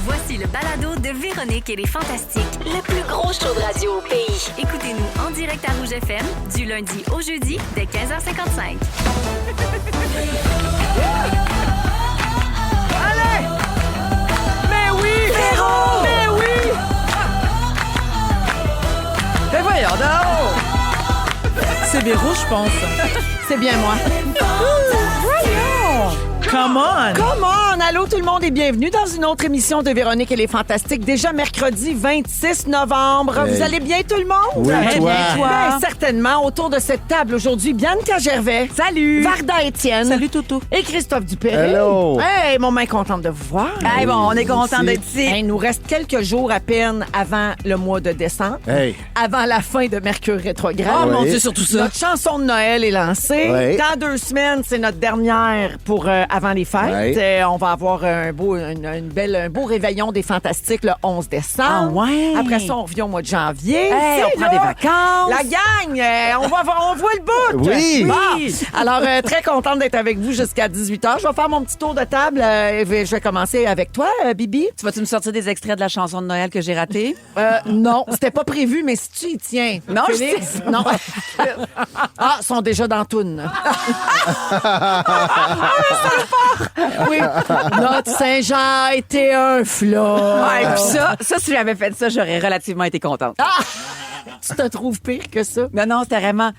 Voici le balado de Véronique et les Fantastiques, le plus gros show de radio au pays. Écoutez-nous en direct à Rouge FM, du lundi au jeudi, dès 15h55. Allez! Mais oui! Véro! Mais oui! Mais voyons donc! C'est Véro, je pense. C'est bien moi. Voyons! Come on! Come on! Allô tout le monde et bienvenue dans une autre émission de Véronique et les Fantastiques. Déjà mercredi 26 novembre. Hey. Vous allez bien tout le monde? Oui, Très toi. bien, Ben, certainement. Autour de cette table aujourd'hui, Bianca Gervais. Salut! Varda Étienne. Salut, Toto. Et Christophe Dupéret. Hello. Hey, mon main contente de vous voir. Hey, bon, on est content d'être ici. Hey, il nous reste quelques jours à peine avant le mois de décembre. Hey. Avant la fin de Mercure rétrograde. Oh, Oui. mon Dieu, surtout ça. Notre chanson de Noël est lancée. Oui. Dans 2 semaines, c'est notre dernière pour avant les fêtes. Oui. On va avoir un beau réveillon des Fantastiques le 11 décembre. Ah ouais. Après ça, on revient au mois de janvier. Hey, C'est on prend là. des vacances. La gang, on voit le bout. Oui. Bon. Alors, très contente d'être avec vous jusqu'à 18h. Je vais faire mon petit tour de table. Je vais commencer avec toi, Bibi. Tu vas-tu me sortir des extraits de la chanson de Noël que j'ai ratée? Non, c'était pas prévu, mais si tu y tiens. Non, je Félix, sais. non. Ah, ils sont déjà dans Toune. Oui. Notre Saint-Jean a été un flop. Ouais, puis ça, si j'avais fait ça, j'aurais relativement été contente. Tu te trouves pire que ça? Non, c'était vraiment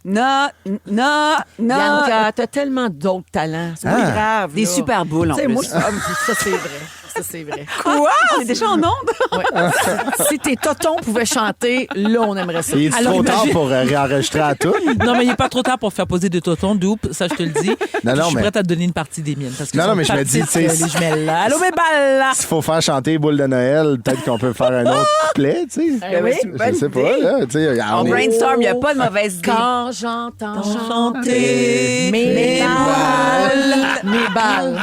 Bianca, Bianca, t'as tellement d'autres talents. C'est pas grave. Des là. super boules, en Tu sais, plus. moi, ça, c'est vrai. Ça, c'est vrai. Quoi? On est déjà en onde? Ouais. Si tes totons pouvaient chanter, là, on aimerait ça. Il est Alors, trop tard imagine- pour réenregistrer à tout. Non, mais il n'est pas trop tard pour faire poser des totons, doupe, ça je te le dis. Non, je suis mais- prête à te donner une partie des miennes. Parce que Non, sont non, mais je me petites, dis, tu sais, les jumelles là. Allô, mes balles là! S'il faut faire chanter Boule de Noël, peut-être qu'on peut faire un autre couplet, tu sais. Eh oui, Je sais pas, là. Tu sais, On on est... brainstorm, il n'y a pas de mauvaise idée. Quand j'entends Chanter mes balles.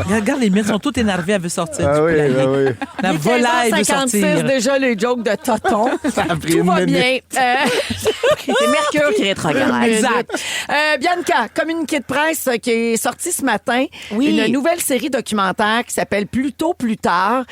Regarde, les miennes sont toutes énervées, elle veut sortir Ah du oui, poulailler. ah oui. La volaille veut 56 sortir. déjà les jokes de Toton. Ça a pris Tout une va minute. bien. C'est Mercure qui rétrograde. Exact. Bianca, communiqué de presse qui est sorti ce matin. Oui. Une nouvelle série documentaire qui s'appelle Plus tôt, plus tard,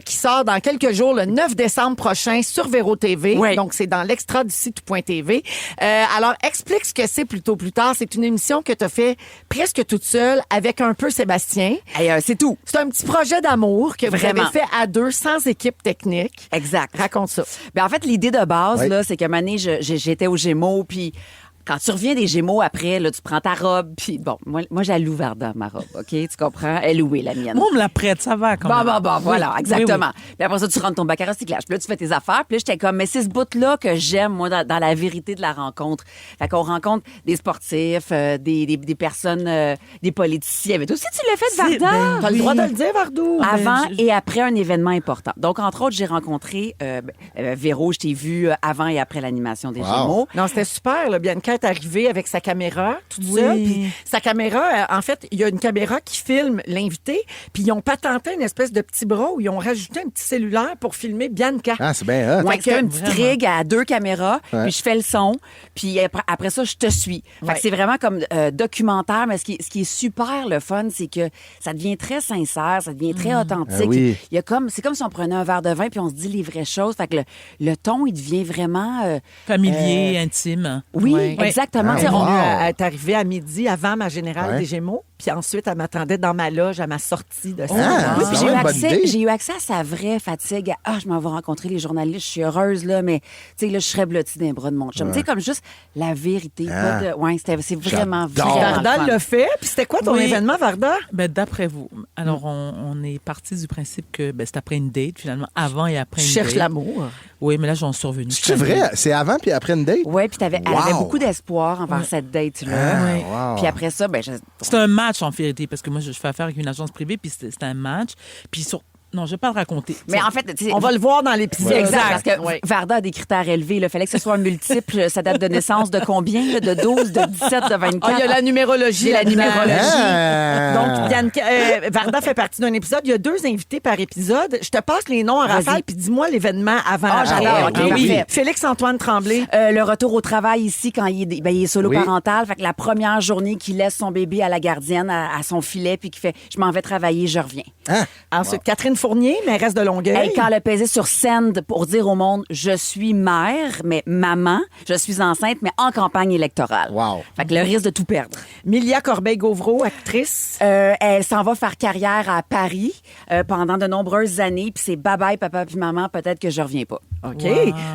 qui sort dans quelques jours, le 9 décembre prochain, sur Véro TV. Oui. Donc, c'est dans l'extra du site tout.tv. Alors, explique ce que c'est Plus tôt, plus tard. C'est une émission que tu as fait presque toute seule avec un peu Sébastien. Hey, c'est tout. C'est un petit projet d'amour que vous Vraiment. avez fait à 2, sans équipe technique. Exact. Raconte ça. Ben, en fait, l'idée de base, Oui. là, c'est qu'à un moment donné, j'étais aux Gémeaux, puis quand tu reviens des Gémeaux après, là, tu prends ta robe, puis bon, moi j'ai la Varda, ma robe, OK? Tu comprends? Elle louée, la mienne. Moi, on me la prête, ça va quand même. Voilà, Oui, exactement. oui, Puis après ça, tu rentres ton bac à recyclage. Puis là, tu fais tes affaires. Puis là, j'étais comme, mais c'est ce bout-là que j'aime, moi, dans la vérité de la rencontre. Fait qu'on rencontre des sportifs, des personnes, des politiciens. Mais toi aussi, tu l'as fait, C'est- Varda? ben, T'as le oui. droit de le dire, Vardou? Avant je- et après un événement important. Donc, entre autres, j'ai rencontré Véro, je t'ai vu avant et après l'animation des Wow. Gémeaux. Non, c'était super. Là. Bianca est arrivée avec sa caméra, toute Oui. seule. Puis sa caméra, en fait, il y a une caméra qui filme l'invité. Puis ils ont patenté une espèce de petit bras où ils ont rajouté un petit cellulaire pour filmer Bianca. Ah, c'est bien hot. Ouais, c'est un petit vraiment. rig à 2 caméras, Ouais. puis je fais le son, puis après ça, je te suis. Fait Ouais. que c'est vraiment comme documentaire, mais ce qui est super le fun, c'est que ça devient très sincère, ça devient très authentique. Ah oui. Il y a c'est comme si on prenait un verre de vin puis on se dit les vraies choses. Fait que le ton, il devient vraiment... Familier, intime. oui, Ouais. exactement. Ah, Tu sais, wow. Elle est arrivée à midi avant ma générale Ouais. des Gémeaux. Puis ensuite, elle m'attendait dans ma loge à ma sortie de scène. Ah, Oui, c'est puis quand même une bonne idée. j'ai eu accès à sa vraie fatigue. Je m'en vais rencontrer les journalistes, je suis heureuse, là, mais tu sais, là, je serais blottie d'un bras de mon chum. Tu sais, comme juste la vérité. Ah. C'est vraiment, J'adore. vraiment Varda fun. l'a fait. Puis c'était quoi ton Oui. événement, Varda? Ben, d'après vous, alors on est parti du principe que c'est après une date, finalement, avant et après Tu une cherches date. l'amour. Oui, mais là, j'en suis revenue. C'est vrai? C'est avant puis après une date? Oui, puis elle avait Wow. beaucoup d'espoir envers cette date-là. Ah, wow. Puis après ça, C'est un match, en vérité, parce que moi, je fais affaire avec une agence privée, puis c'était un match. Puis Non, je vais pas le raconter. Mais en fait, tu sais, On va le voir dans l'épisode. Exact, parce que Ouais. Varda a des critères élevés. Il fallait que ce soit un multiple. Sa date de naissance de combien? Là? De 12, de 17, de 24? Ah, il y a la numérologie. J'ai la là-dedans. numérologie. Ah! Donc, Varda fait partie d'un épisode. Il y a 2 invités par épisode. Je te passe les noms en Vas-y. rafale, puis dis-moi l'événement avant. Ah, j'adore. après, OK, OK? parfait. Félix-Antoine Tremblay. Le retour au travail ici, quand il est solo Oui. parental, fait que la première journée qu'il laisse son bébé à la gardienne, à son filet, puis qu'il fait « Je m'en vais travailler, je reviens Ensuite, Catherine Fournier, mairesse de Longueuil. Hey, quand elle a pesé sur send pour dire au monde « Je suis mère, mais maman, je suis enceinte, mais en campagne électorale. Wow. Fait que le risque de tout perdre. Milia Corbeil-Gauvreau, actrice. Elle s'en va faire carrière à Paris pendant de nombreuses années, puis c'est bye-bye, papa puis maman, peut-être que je reviens pas. OK.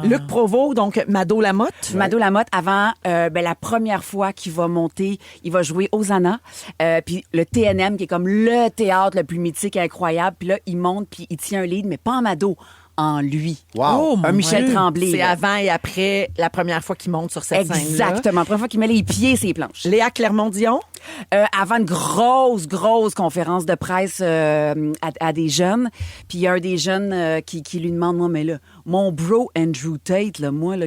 Luc Provost, donc Mado Lamotte. Mado Lamotte, avant la première fois qu'il va monter, il va jouer Hosanna, puis le TNM, qui est comme le théâtre le plus mythique et incroyable, puis là, il monte, puis il tient un lead, mais pas en Mado, en lui. Wow. Oh, mon Un Michel Dieu. Tremblay. C'est là. avant et après la première fois qu'il monte sur cette scène-là. Exactement. La première fois qu'il met les pieds sur les planches. Léa Clermont-Dion. Avant une grosse conférence de presse à des jeunes, puis il y a un des jeunes qui lui demande, moi, mais là, mon bro Andrew Tate, là, moi, là,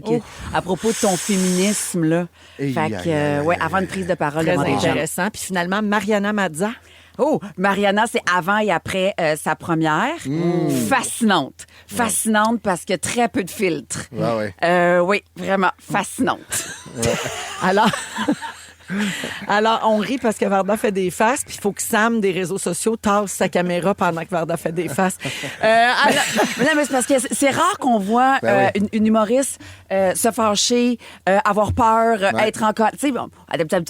à propos de ton féminisme, là. Aïe, Fait aïe, que, aïe, aïe, ouais, aïe, avant une prise de parole Très devant des jeunes. intéressant. Puis finalement, Mariana Mazza. Oh, Mariana, c'est avant et après sa première. Fascinante. Fascinante parce que très peu de filtres. Ouais. Oui, vraiment fascinante. Alors, on rit parce que Varda fait des faces, puis il faut que Sam, des réseaux sociaux, tasse sa caméra pendant que Varda fait des faces. Non, mais c'est parce que c'est rare qu'on voit Ben oui. une humoriste se fâcher, avoir peur, être en colère. Tu sais, bon,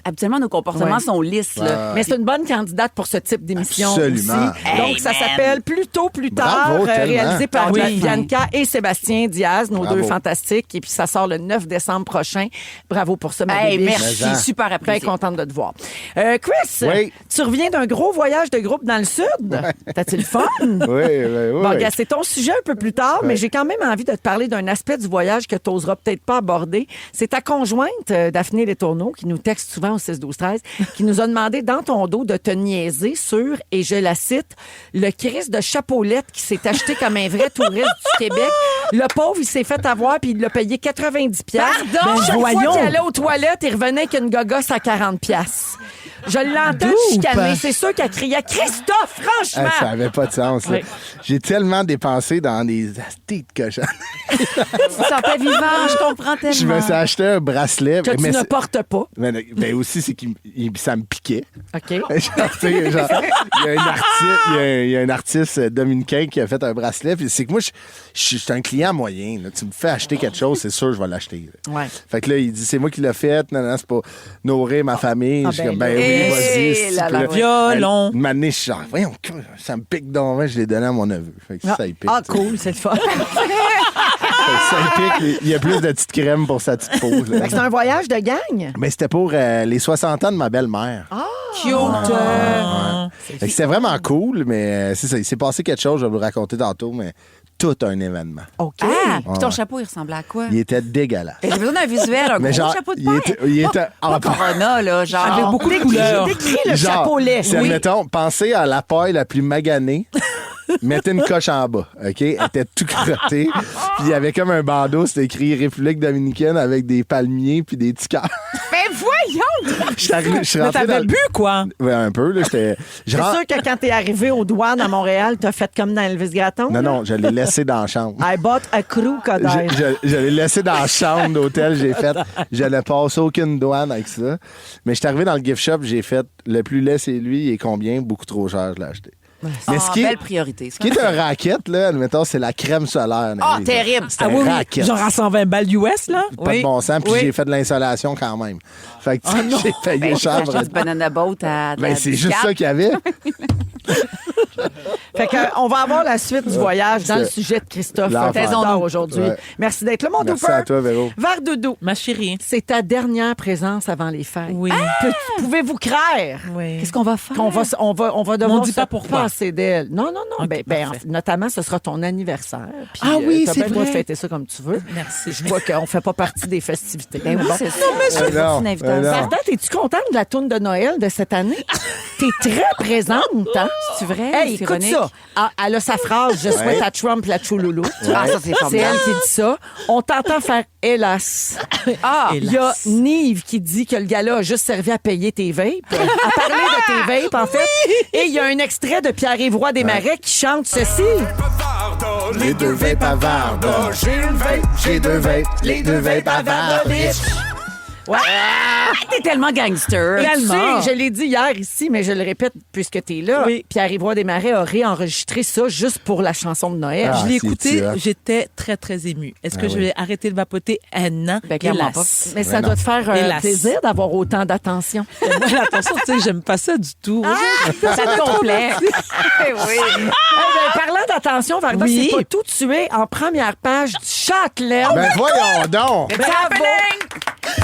habituellement, nos comportements Ouais. sont lisses. Là. Mais c'est une bonne candidate pour ce type d'émission Absolument. aussi. Donc, ça s'appelle Plus tôt, plus tard, Bravo, tellement. réalisé par Oui. Bianca et Sébastien Diaz, nos Bravo. deux fantastiques. Et puis, ça sort le 9 décembre prochain. Bravo pour ça, ma Hey, bébé. merci, Mais super Très apprécié. contente de te voir. Chris, Oui. tu reviens d'un gros voyage de groupe dans le Sud. T'as-tu le fun? Oui, oui, oui. Bon, regarde, c'est ton sujet un peu plus tard, mais j'ai quand même envie de te parler d'un aspect du voyage que tu n'oseras peut-être pas aborder. C'est ta conjointe, Daphné Letourneau, qui nous texte souvent au 6-12-13, qui nous a demandé dans ton dos de te niaiser sur, et je la cite, le Christ de chapeaulette qui s'est acheté comme un vrai touriste du Québec. Le pauvre, il s'est fait avoir puis il l'a payé 90$. Pardon? Chaque fois voyons. qu'il allait aux toilettes, il revenait avec une gogosse à 40$. Je l'entends Doupe. chicaner. C'est sûr qu'elle criait « Christophe, franchement! Ça n'avait pas de sens. là. Oui. J'ai tellement dépensé dans des astis de cochons. Tu te sentais vivant, je comprends tellement. Je me suis acheté un bracelet. Que tu mais ne c'est- portes pas. mais, ben aussi, c'est que ça me piquait. OK. Genre, tu sais, genre, il y a un artiste dominicain qui a fait un bracelet. Puis c'est que moi, je suis un client moyen. Là. Tu me fais acheter quelque chose, c'est sûr que je vais l'acheter. Là. Ouais. Fait que là, il dit, c'est moi qui l'ai fait. Non, c'est pour nourrir ma famille. Ah, Je suis ben comme, ben là. oui, Eh vas-y. là là, Puis violon. Une année, je suis genre, voyons, ça me pique donc. Je l'ai donné à mon neveu. Fait que ça, il pique. Ah, tu sais. cool, c'est le fun. Ça, il pique. Il y a plus de petite crème pour sa petite peau. là. Fait que c'est un voyage de gang. Mais c'était pour les 60 ans de ma belle-mère. Cute. Fait que c'était vraiment cool, mais c'est ça. Il s'est passé quelque chose, je vais vous le raconter tantôt, mais tout un événement. OK. Ah, puis ton Ouais. chapeau, il ressemblait à quoi? Il était dégueulasse. J'ai besoin d'un visuel, un Mais gros genre, chapeau de il paille. était Pas Corona, là, genre. Avec beaucoup de couleurs. Décris le Genre, chapeau lait. c'est, admettons, pensez à la paille la plus maganée. Mettez une coche en bas, OK? Elle était tout crottée. Puis il y avait comme un bandeau, c'était écrit République dominicaine avec des palmiers puis des petits cœurs. Mais voyons! Je suis Mais rentré t'avais dans bu, quoi? Ouais, un peu, là. Je C'est rentre- sûr que quand t'es arrivé aux douanes à Montréal, t'as fait comme dans Elvis Gratton. Non, non, je l'ai laissé dans la chambre. I bought a crew, Coder. Je l'ai laissé dans la chambre d'hôtel, j'ai fait. Je n'ai passé aucune douane avec ça. Mais je suis arrivé dans le gift shop, j'ai fait le plus laid, c'est lui, il est combien? Beaucoup trop cher, je l'ai acheté. Mais ce qui est, Belle priorité. ce qui est un racket, là, admettons, c'est la crème solaire. Oh, Nelly. terrible! C'est un racket. Genre à 120 balles US, là? Pas de bon sens, puis j'ai fait de l'insolation quand même. Fait que j'ai payé Ben, cher. tu achètes du banana boat à Ben, c'est juste ça qu'il y avait. Fait que, on va avoir la suite du voyage dans le C'est sujet de Christophe l'enfer. Taisons-nous aujourd'hui. Ouais. Merci d'être là, mon Merci Dooper. à toi, Véro. Vers Doudou, Ma chérie. c'est ta dernière présence avant les fêtes. Oui. Pouvez-vous craindre Oui. Qu'est-ce qu'on va faire? qu'on va, on va devoir dit se pas pourquoi. passer d'elle? Non, non, non. Ok, Ben, parfait. notamment, ce sera ton anniversaire. Puis, Ah oui, t'as c'est bien le droit de vrai. fêter ça comme tu veux. Merci. Je vois qu'on fait pas partie des festivités. Ben oui, Bon. c'est ça. non, une invitation. non. Varda, es-tu contente de la tourne de Noël de cette année? T'es très présente, hein? C'est vrai? Hey, c'est écoute ironique. ça. ça. Elle a sa phrase « Je souhaite à Trump la chouloulou ». Ah, ça, c'est C'est formidable. elle qui dit ça. On t'entend faire « Hélas ». Il y a Nive qui dit que le gars-là a juste servi à payer tes vapes, à parler de tes vapes, en fait. Et il y a un extrait de Pierre-Yves Roy Desmarais qui chante ceci. Les deux vapes à Varda. J'ai une vape, j'ai deux vapes, les deux vapes à Varda. Ouais. T'es tellement gangster. Et tu Tellement. sais, je l'ai dit hier ici, mais je le répète puisque tu es là. Oui. Pierre-Yves Roy Desmarais a réenregistré ça juste pour la chanson de Noël. Ah, Je l'ai c'est écouté, tuant. j'étais très, très émue. Est-ce que je oui. vais arrêter de vapoter? Non. Ben, clairement Hélas. Mais ça non. doit te faire Hélas. plaisir d'avoir autant d'attention. Moi, attention, tu sais, j'aime pas ça du tout. Ça te complaît. oui. Eh ben, parlant d'attention, Varda, Oui. c'est pas tout tué en première page du Châtelaine. Ben voyons donc! Bravo!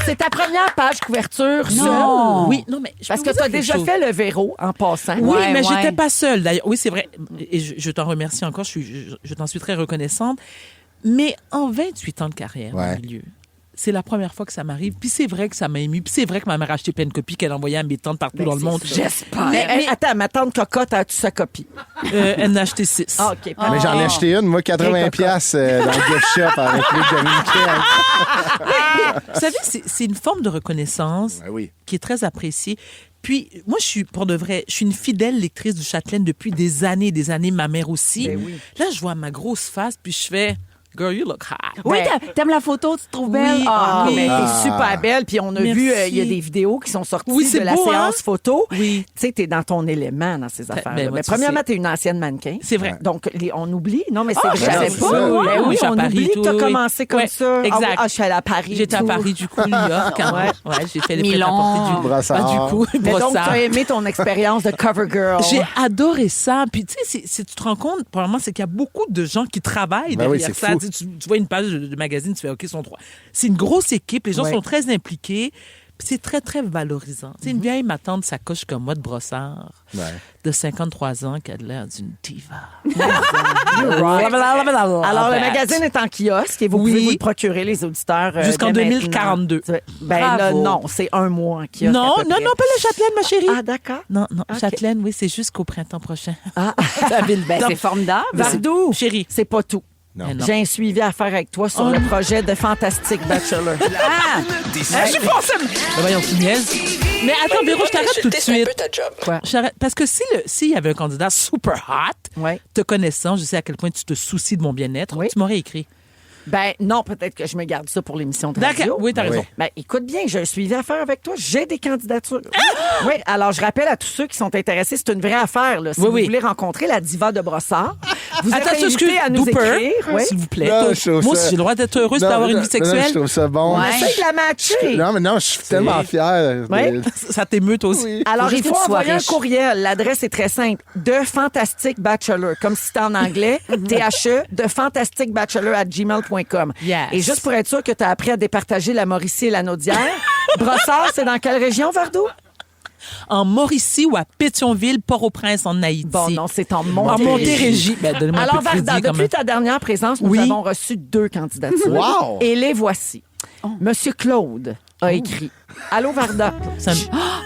C'est ta première page couverture Non. seule. Oui, non, mais je Parce peux que vous tu as dire quelque déjà chose. fait le Véro en passant. Oui, Ouais, mais ouais. j'étais pas seule d'ailleurs. Oui, c'est vrai. Et je t'en remercie encore. Je t'en suis très reconnaissante. Mais en 28 ans de carrière Ouais. au milieu, c'est la première fois que ça m'arrive. Puis c'est vrai que ça m'a ému. Puis c'est vrai que ma mère a acheté plein de copies qu'elle envoyait à mes tantes partout dans le monde. J'espère. Mais, attends, ma tante Cocotte, as-tu sa copie? Elle en a acheté 6. Ah, OK. Mais j'en ai acheté une, moi, 80$ piastres, dans le gift shop avec les Dominicains. Vous savez, c'est une forme de reconnaissance Ben oui. qui est très appréciée. Puis, moi, je suis, pour de vrai, je suis une fidèle lectrice du Châtelaine depuis des années, ma mère aussi. Ben oui. Là, je vois ma grosse face, puis je fais « Girl, you look hot ». Oui, t'aimes la photo, tu te trouves belle? Oui. Ah, Oui. mais t'es super belle. Puis on a Merci. vu, il y a des vidéos qui sont sorties Oui, de c'est la beau, séance hein? photo. Oui. Tu sais, t'es dans ton élément dans ces affaires-là. ben, moi, mais tu premièrement, sais. t'es une ancienne mannequin. C'est vrai. Donc, on oublie. Non, mais c'est Ah, vrai. je savais savais pas. ça, oui. Ben Oui, oui, je suis à on Paris, oublie que tout, t'as oui. commencé comme Ouais, ça. exact. Ah, je suis allée à Paris. J'étais à tout. Paris, du coup, New York. Hein. Ouais. Ouais, j'ai fait les Milan. prêt-à-porter du Brossard. Ah, du coup, Mais donc, Brossard. t'as aimé ton expérience de cover girl. J'ai adoré ça. Puis, tu sais, tu te rends compte, probablement, c'est qu'il y a beaucoup de gens qui travaillent Ben oui, derrière c'est ça. fou. Tu vois une page de magazine, tu fais OK, ils sont trois. C'est une grosse équipe, les gens Ouais. sont très impliqués. Puis c'est très, très valorisant. C'est une vieille matante sacoche comme moi de Brossard, Ouais. de 53 ans, qui a l'air d'une diva. Alors, le magazine est en kiosque et vous Oui. pouvez vous le procurer, les auditeurs. Jusqu'en dès 2042. maintenant. Ben là, Bravo. non, c'est un mois en kiosque. Non, à peu non, près. non, pas le Châtelaine, ma chérie. Ah, d'accord. Non, non, Ok. Châtelaine, oui, c'est jusqu'au printemps prochain. Ah, Ben, c'est formidable. Vardou, Chérie. c'est pas tout. Non. Mais non. J'ai un suivi à faire avec toi sur Oh le non. projet de Fantastic Bachelor. Ah! Je suis forcément. Ben voyons, tu niaises. Mais attends, Véro, je t'arrête tout de suite. Quoi? Je t'arrête. Parce que s'il y avait un candidat super hot, Ouais. te connaissant, je sais à quel point tu te soucies de mon bien-être, Oui. tu m'aurais écrit. Ben non, peut-être que je me garde ça pour l'émission de radio. D'accord, oui, t'as Oui. raison. Ben écoute bien, j'ai un suivi à faire avec toi. J'ai des candidatures. Oui, alors je rappelle à tous ceux qui sont intéressés, c'est une vraie affaire. Là. Si Oui, vous oui. voulez rencontrer la diva de Brossard, vous êtes Attends, invités excuse, à nous Dooper, écrire. Oui. s'il vous plaît. Non, Toi, je trouve moi ça- aussi, j'ai le droit d'être heureuse d'avoir une vie Je sexuelle. trouve ça bon. Ouais. Essaye de la matcher. Non, mais non, je suis tellement fier. Ouais. Ça t'émeut, toi aussi. Alors, Faut il juste faut que tu sois envoyer un riche. courriel. L'adresse est très simple. De Fantastic Bachelor, comme si c'était en anglais. THE, de fantasticbachelor@gmail.com. Yes. Et juste pour être sûr que tu as appris à départager la Mauricie et la Naudière, Brossard, c'est dans quelle région, Vardo? En Mauricie ou à Pétionville, Port-au-Prince, en Haïti. Bon, non, c'est en En Montérégie. Montérégie. Ben, donnez-moi Alors, un peu de crédit, Varda, quand depuis même. ta dernière présence, nous Oui. avons reçu 2 candidatures. Wow! Et les voici. Monsieur Claude a écrit Allô, Varda. Ça me-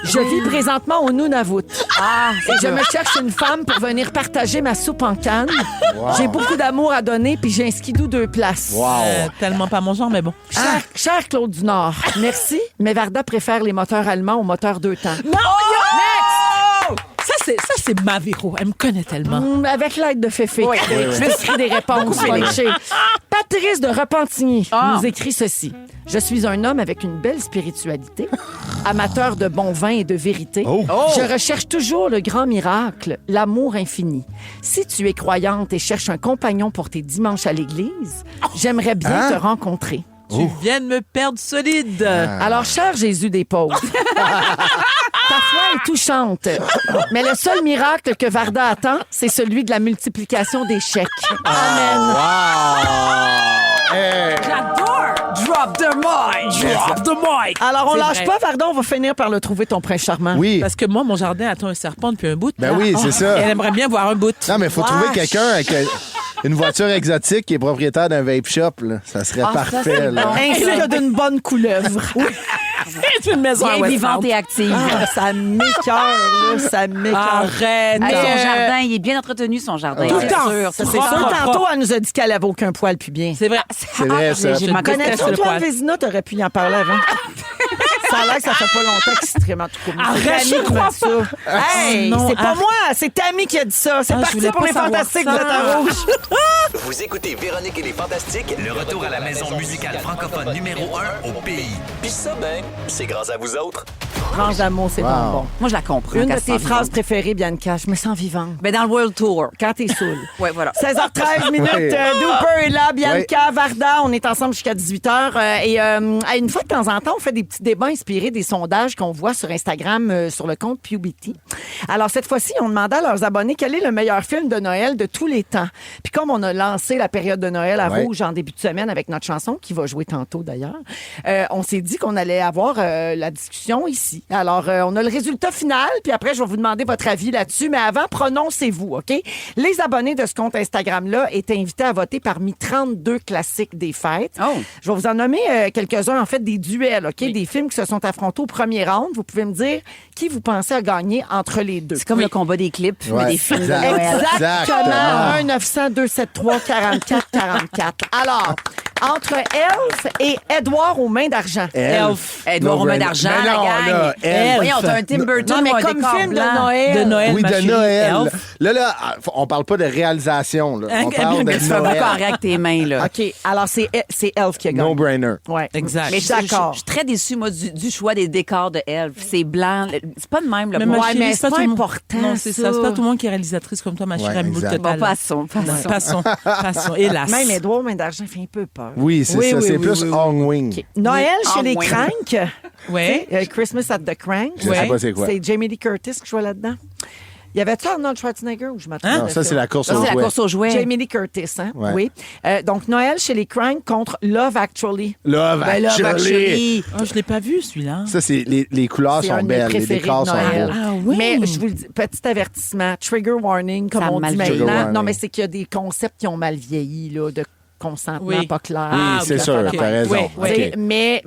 Je vis présentement au Nunavut. Et je me cherche une femme pour venir partager ma soupe en canne. J'ai beaucoup d'amour à donner, puis j'ai un skidoo 2 places. Wow! tellement pas mon genre, mais bon. Cher Claude du Nord, merci, mais Varda préfère les moteurs allemands aux moteurs 2 temps. Non! Ça, c'est ma Véro. Elle me connaît tellement. Avec l'aide de Féfé. Je me suis écrit des réponses. fâchées. Patrice de Repentigny nous écrit ceci. Je suis un homme avec une belle spiritualité, amateur de bon vin et de vérité. Oh. Je recherche toujours le grand miracle, l'amour infini. Si tu es croyante et cherches un compagnon pour tes dimanches à l'église, j'aimerais bien te rencontrer. Tu viens de me perdre solide. Alors, cher Jésus des pauvres, ta foi est touchante, mais le seul miracle que Varda attend, c'est celui de la multiplication des chèques. Amen. Wow! Hey! J'adore! Drop the mic! Drop the mic! Alors, on C'est lâche vrai. pas, Varda, on va finir par le trouver, ton prince charmant. Oui. Parce que moi, mon jardin attend un serpent depuis un bout. Ben oui, c'est ça. Elle aimerait bien voir un bout. Non, mais il faut trouver quelqu'un avec une voiture exotique qui est propriétaire d'un vape shop. Là. Ça serait parfait. Là. Ainsi que d'une bonne couleuvre. C'est une maison à Bien vivante Westmount. et active. Ah, ça m'écoeure, là. Ça m'écoeure. Arrête. Hey, son euh, jardin, il est bien entretenu, son jardin. Tout le c'est temps. sûr, Ça, ça, c'est propre, sûr. propre. Tantôt, elle nous a dit qu'elle avait aucun poil puis bien. C'est vrai. C'est vrai, ça. J'ai manqué de Connais-tu test, le Antoine poil. Vézina? T'aurais pu y en parler avant. Ça a l'air que ça fait pas longtemps qu'il se trémait en tout cas. Arrête, C'est Tammy je qui m'a crois dit ça. Hey, Non, c'est pas arrête. moi, c'est Tammy qui a dit ça. C'est Ah, je parti voulais pour pas les savoir fantastiques, ça. vous êtes à rouge. Vous écoutez Véronique et les Fantastiques, Le retour à la maison musicale francophone numéro 1 au pays. puis ça, ben, c'est grâce à vous autres. Tranche d'amour, c'est Wow. bonbon. Moi, je la comprends. Une de qu'elle se tes sente phrases vivante. préférées, Bianca, je me sens vivante. Ben, dans le World Tour. Quand t'es saoul. Ouais, voilà. 16h13 minutes, Oui. Dooper est là, Bianca, Varda, on est ensemble jusqu'à 18h. Une fois de temps en temps, on fait des petits débats inspirés des sondages qu'on voit sur Instagram sur le compte PewBT. Alors, cette fois-ci, on demandait à leurs abonnés quel est le meilleur film de Noël de tous les temps. Puis comme on a lancé la période de Noël à Ouais. Rouge en début de semaine avec notre chanson, qui va jouer tantôt d'ailleurs, on s'est dit qu'on allait avoir la discussion ici. Alors, on a le résultat final, puis après, je vais vous demander votre avis là-dessus. Mais avant, prononcez-vous, OK? Les abonnés de ce compte Instagram-là étaient invités à voter parmi 32 classiques des fêtes. Oh. Je vais vous en nommer quelques-uns, en fait, des duels, OK? Des films qui se sont affrontés au premier round. Vous pouvez me dire qui vous pensez a gagné entre les deux. C'est comme le combat des clips, mais Ouais, des films de exact. Noël. Exactement. 1-900-273-44-44. Alors, entre Elf et Edouard aux mains d'argent. Elf. Edouard aux mains d'argent, Mais non, la gang. là, Elf. Voyons, t'as un Tim Burton Non, mais ou un comme décor film blanc. de Noël. De Noël, Oui, ma de chérie. Noël. Elf. Là, on parle pas de réalisation. Là. On parle Mais de tu fais pas Noël. carré avec tes mains, là. OK, alors c'est Elf qui a gagné. No-brainer. Ouais. Exact. Mais je suis d'accord. Je suis très déçue, moi, du choix des décors de Elf. C'est blanc. C'est pas de même, le Mais bois. ma Ouais, chérie, mais c'est pas tout le monde- important, Non, c'est ça. ça. C'est pas tout le monde qui est réalisatrice comme toi, ma chérie. Ouais, Amour exact. total. Bon, passons. Passons. Hélas. Même Edouard aux mains d'argent fait un peu peur. Oui, c'est Oui, ça. oui, c'est oui, plus oui, oui. on-wing. Noël Oui. chez Ah, les ouais. Cranks. Ouais. Tu sais, Christmas at the Cranks. Je sais pas c'est quoi. C'est Jamie Lee Curtis qui jouait là-dedans. Y avait-tu Arnold Schwarzenegger ou je m'attends? Hein? Non, ça, c'est la course Ça, aux c'est la jouets. course aux jouets. Jamie Lee Curtis, hein? Ouais. Oui. Donc, Noël chez les Cranks contre Love Actually. Love Ben, Love Actually. Actually. Oh, je l'ai pas vu, celui-là. Ça, c'est les couleurs C'est sont un de mes belles, les préférés décors de sont Noël. beaux. Ah oui. Mais je vous le dis, petit avertissement, trigger warning, comme Ça a on mal dit vieilli. Trigger maintenant. warning. Non, mais c'est qu'il y a des concepts qui ont mal vieilli, là, de consentement Oui. pas clair. Oui, Ah, c'est oui, sûr, ok. t'as raison. Oui, oui. OK. Tu sais,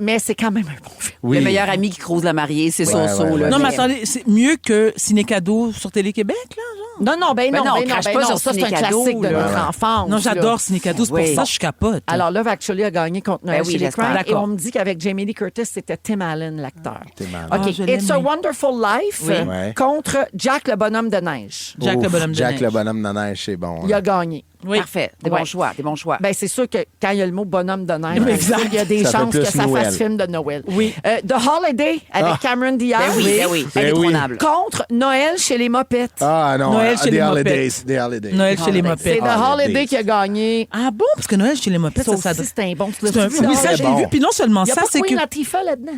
Mais c'est quand même un bon film. Oui. Le meilleur ami qui croise la mariée, c'est Ouais, Soso. ouais, là. ouais. Non, mais attendez, c'est mieux que Ciné Cadeau sur Télé-Québec, là, genre? Non, Ben non, crache pas sur ça, c'est un Ciné Cadeau, classique de là. notre Ouais. enfance. Non, là. j'adore Ciné Cadeau, c'est pour Oui. ça que je capote. Alors, Love Actually a gagné contre Noël Ben oui, chez les j'espère. Cranks. Et D'accord. on me dit qu'avec Jamie Lee Curtis, c'était Tim Allen, l'acteur. T'es mal. OK. Ah, je l'aime, It's a lui. Wonderful Life Oui. Ouais. contre Jack le bonhomme de neige. Jack le Ouf, bonhomme de Jack neige. le bonhomme de neige, c'est bon. Il hein. a gagné. Oui. Parfait. Des Ouais. bons choix, des bons choix. Ben, c'est sûr que quand il y a le mot bonhomme de neige, Exact. il y a des Ça fait chances plus que ça Noël. fasse film de Noël. Oui. The Holiday avec Ah. Cameron Diaz. Ben oui, ben oui. Ben Indétrônable. Contre Noël chez les Mopettes. Ah non, Noël chez The les Holidays. Muppets. The Holidays. Noël chez les Holiday. C'est Mopettes. The Holiday. Holiday qui a gagné. Ah bon? Parce que Noël chez les Mopettes, Ça ça aussi, c'est un bon. Tu l'as c'est un- vu, Oui, ça? ça, je l'ai bon. vu. Puis non seulement Il n'y a ça, pas c'est que. Queen Latifah là-dedans.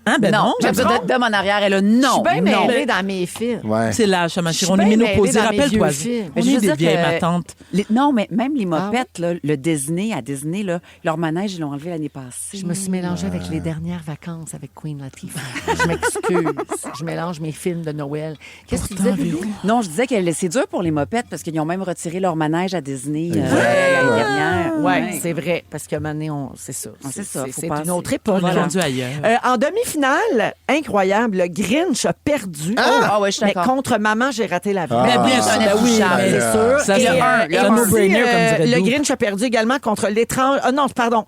Hein, ben non. J'ai me trompe? besoin d'homme en arrière, elle a non. Je suis bien non. mêlée dans mes films. Ouais. C'est l'âge, ma Je chérie. suis On est bien ménopausés. mêlée dans mes Rappelle-toi. vieux films. On Je est veux des dire vieilles, que- ma tante. Non, mais même les Ah mopettes, là, le Disney, à Disney, là, leur manège, ils l'ont enlevé l'année passée. Je me suis mélangée avec les dernières vacances avec Queen Latifah. Je m'excuse. Je mélange mes films de Noël. Qu'est-ce que tu disais, Bibi? Non, je disais que c'est dur pour les mopettes parce qu'ils ont même retiré leur manège à Disney l'année Ouais. dernière. Oui, c'est vrai. Parce que maintenant, c'est ça. C'est ça, faut C'est passer. une autre époque. On est là. rendu ailleurs. En demi-finale, incroyable, le Grinch a perdu. Ah ouais, je suis mais d'accord. contre Maman, j'ai raté l'avion. Ah. Mais bien Ah. sûr, Ben oui, intouchable. mais c'est sûr. Ça, Et, c'est un et aussi, no-brainer, comme dirait le Doux. Grinch a perdu également contre l'étrange...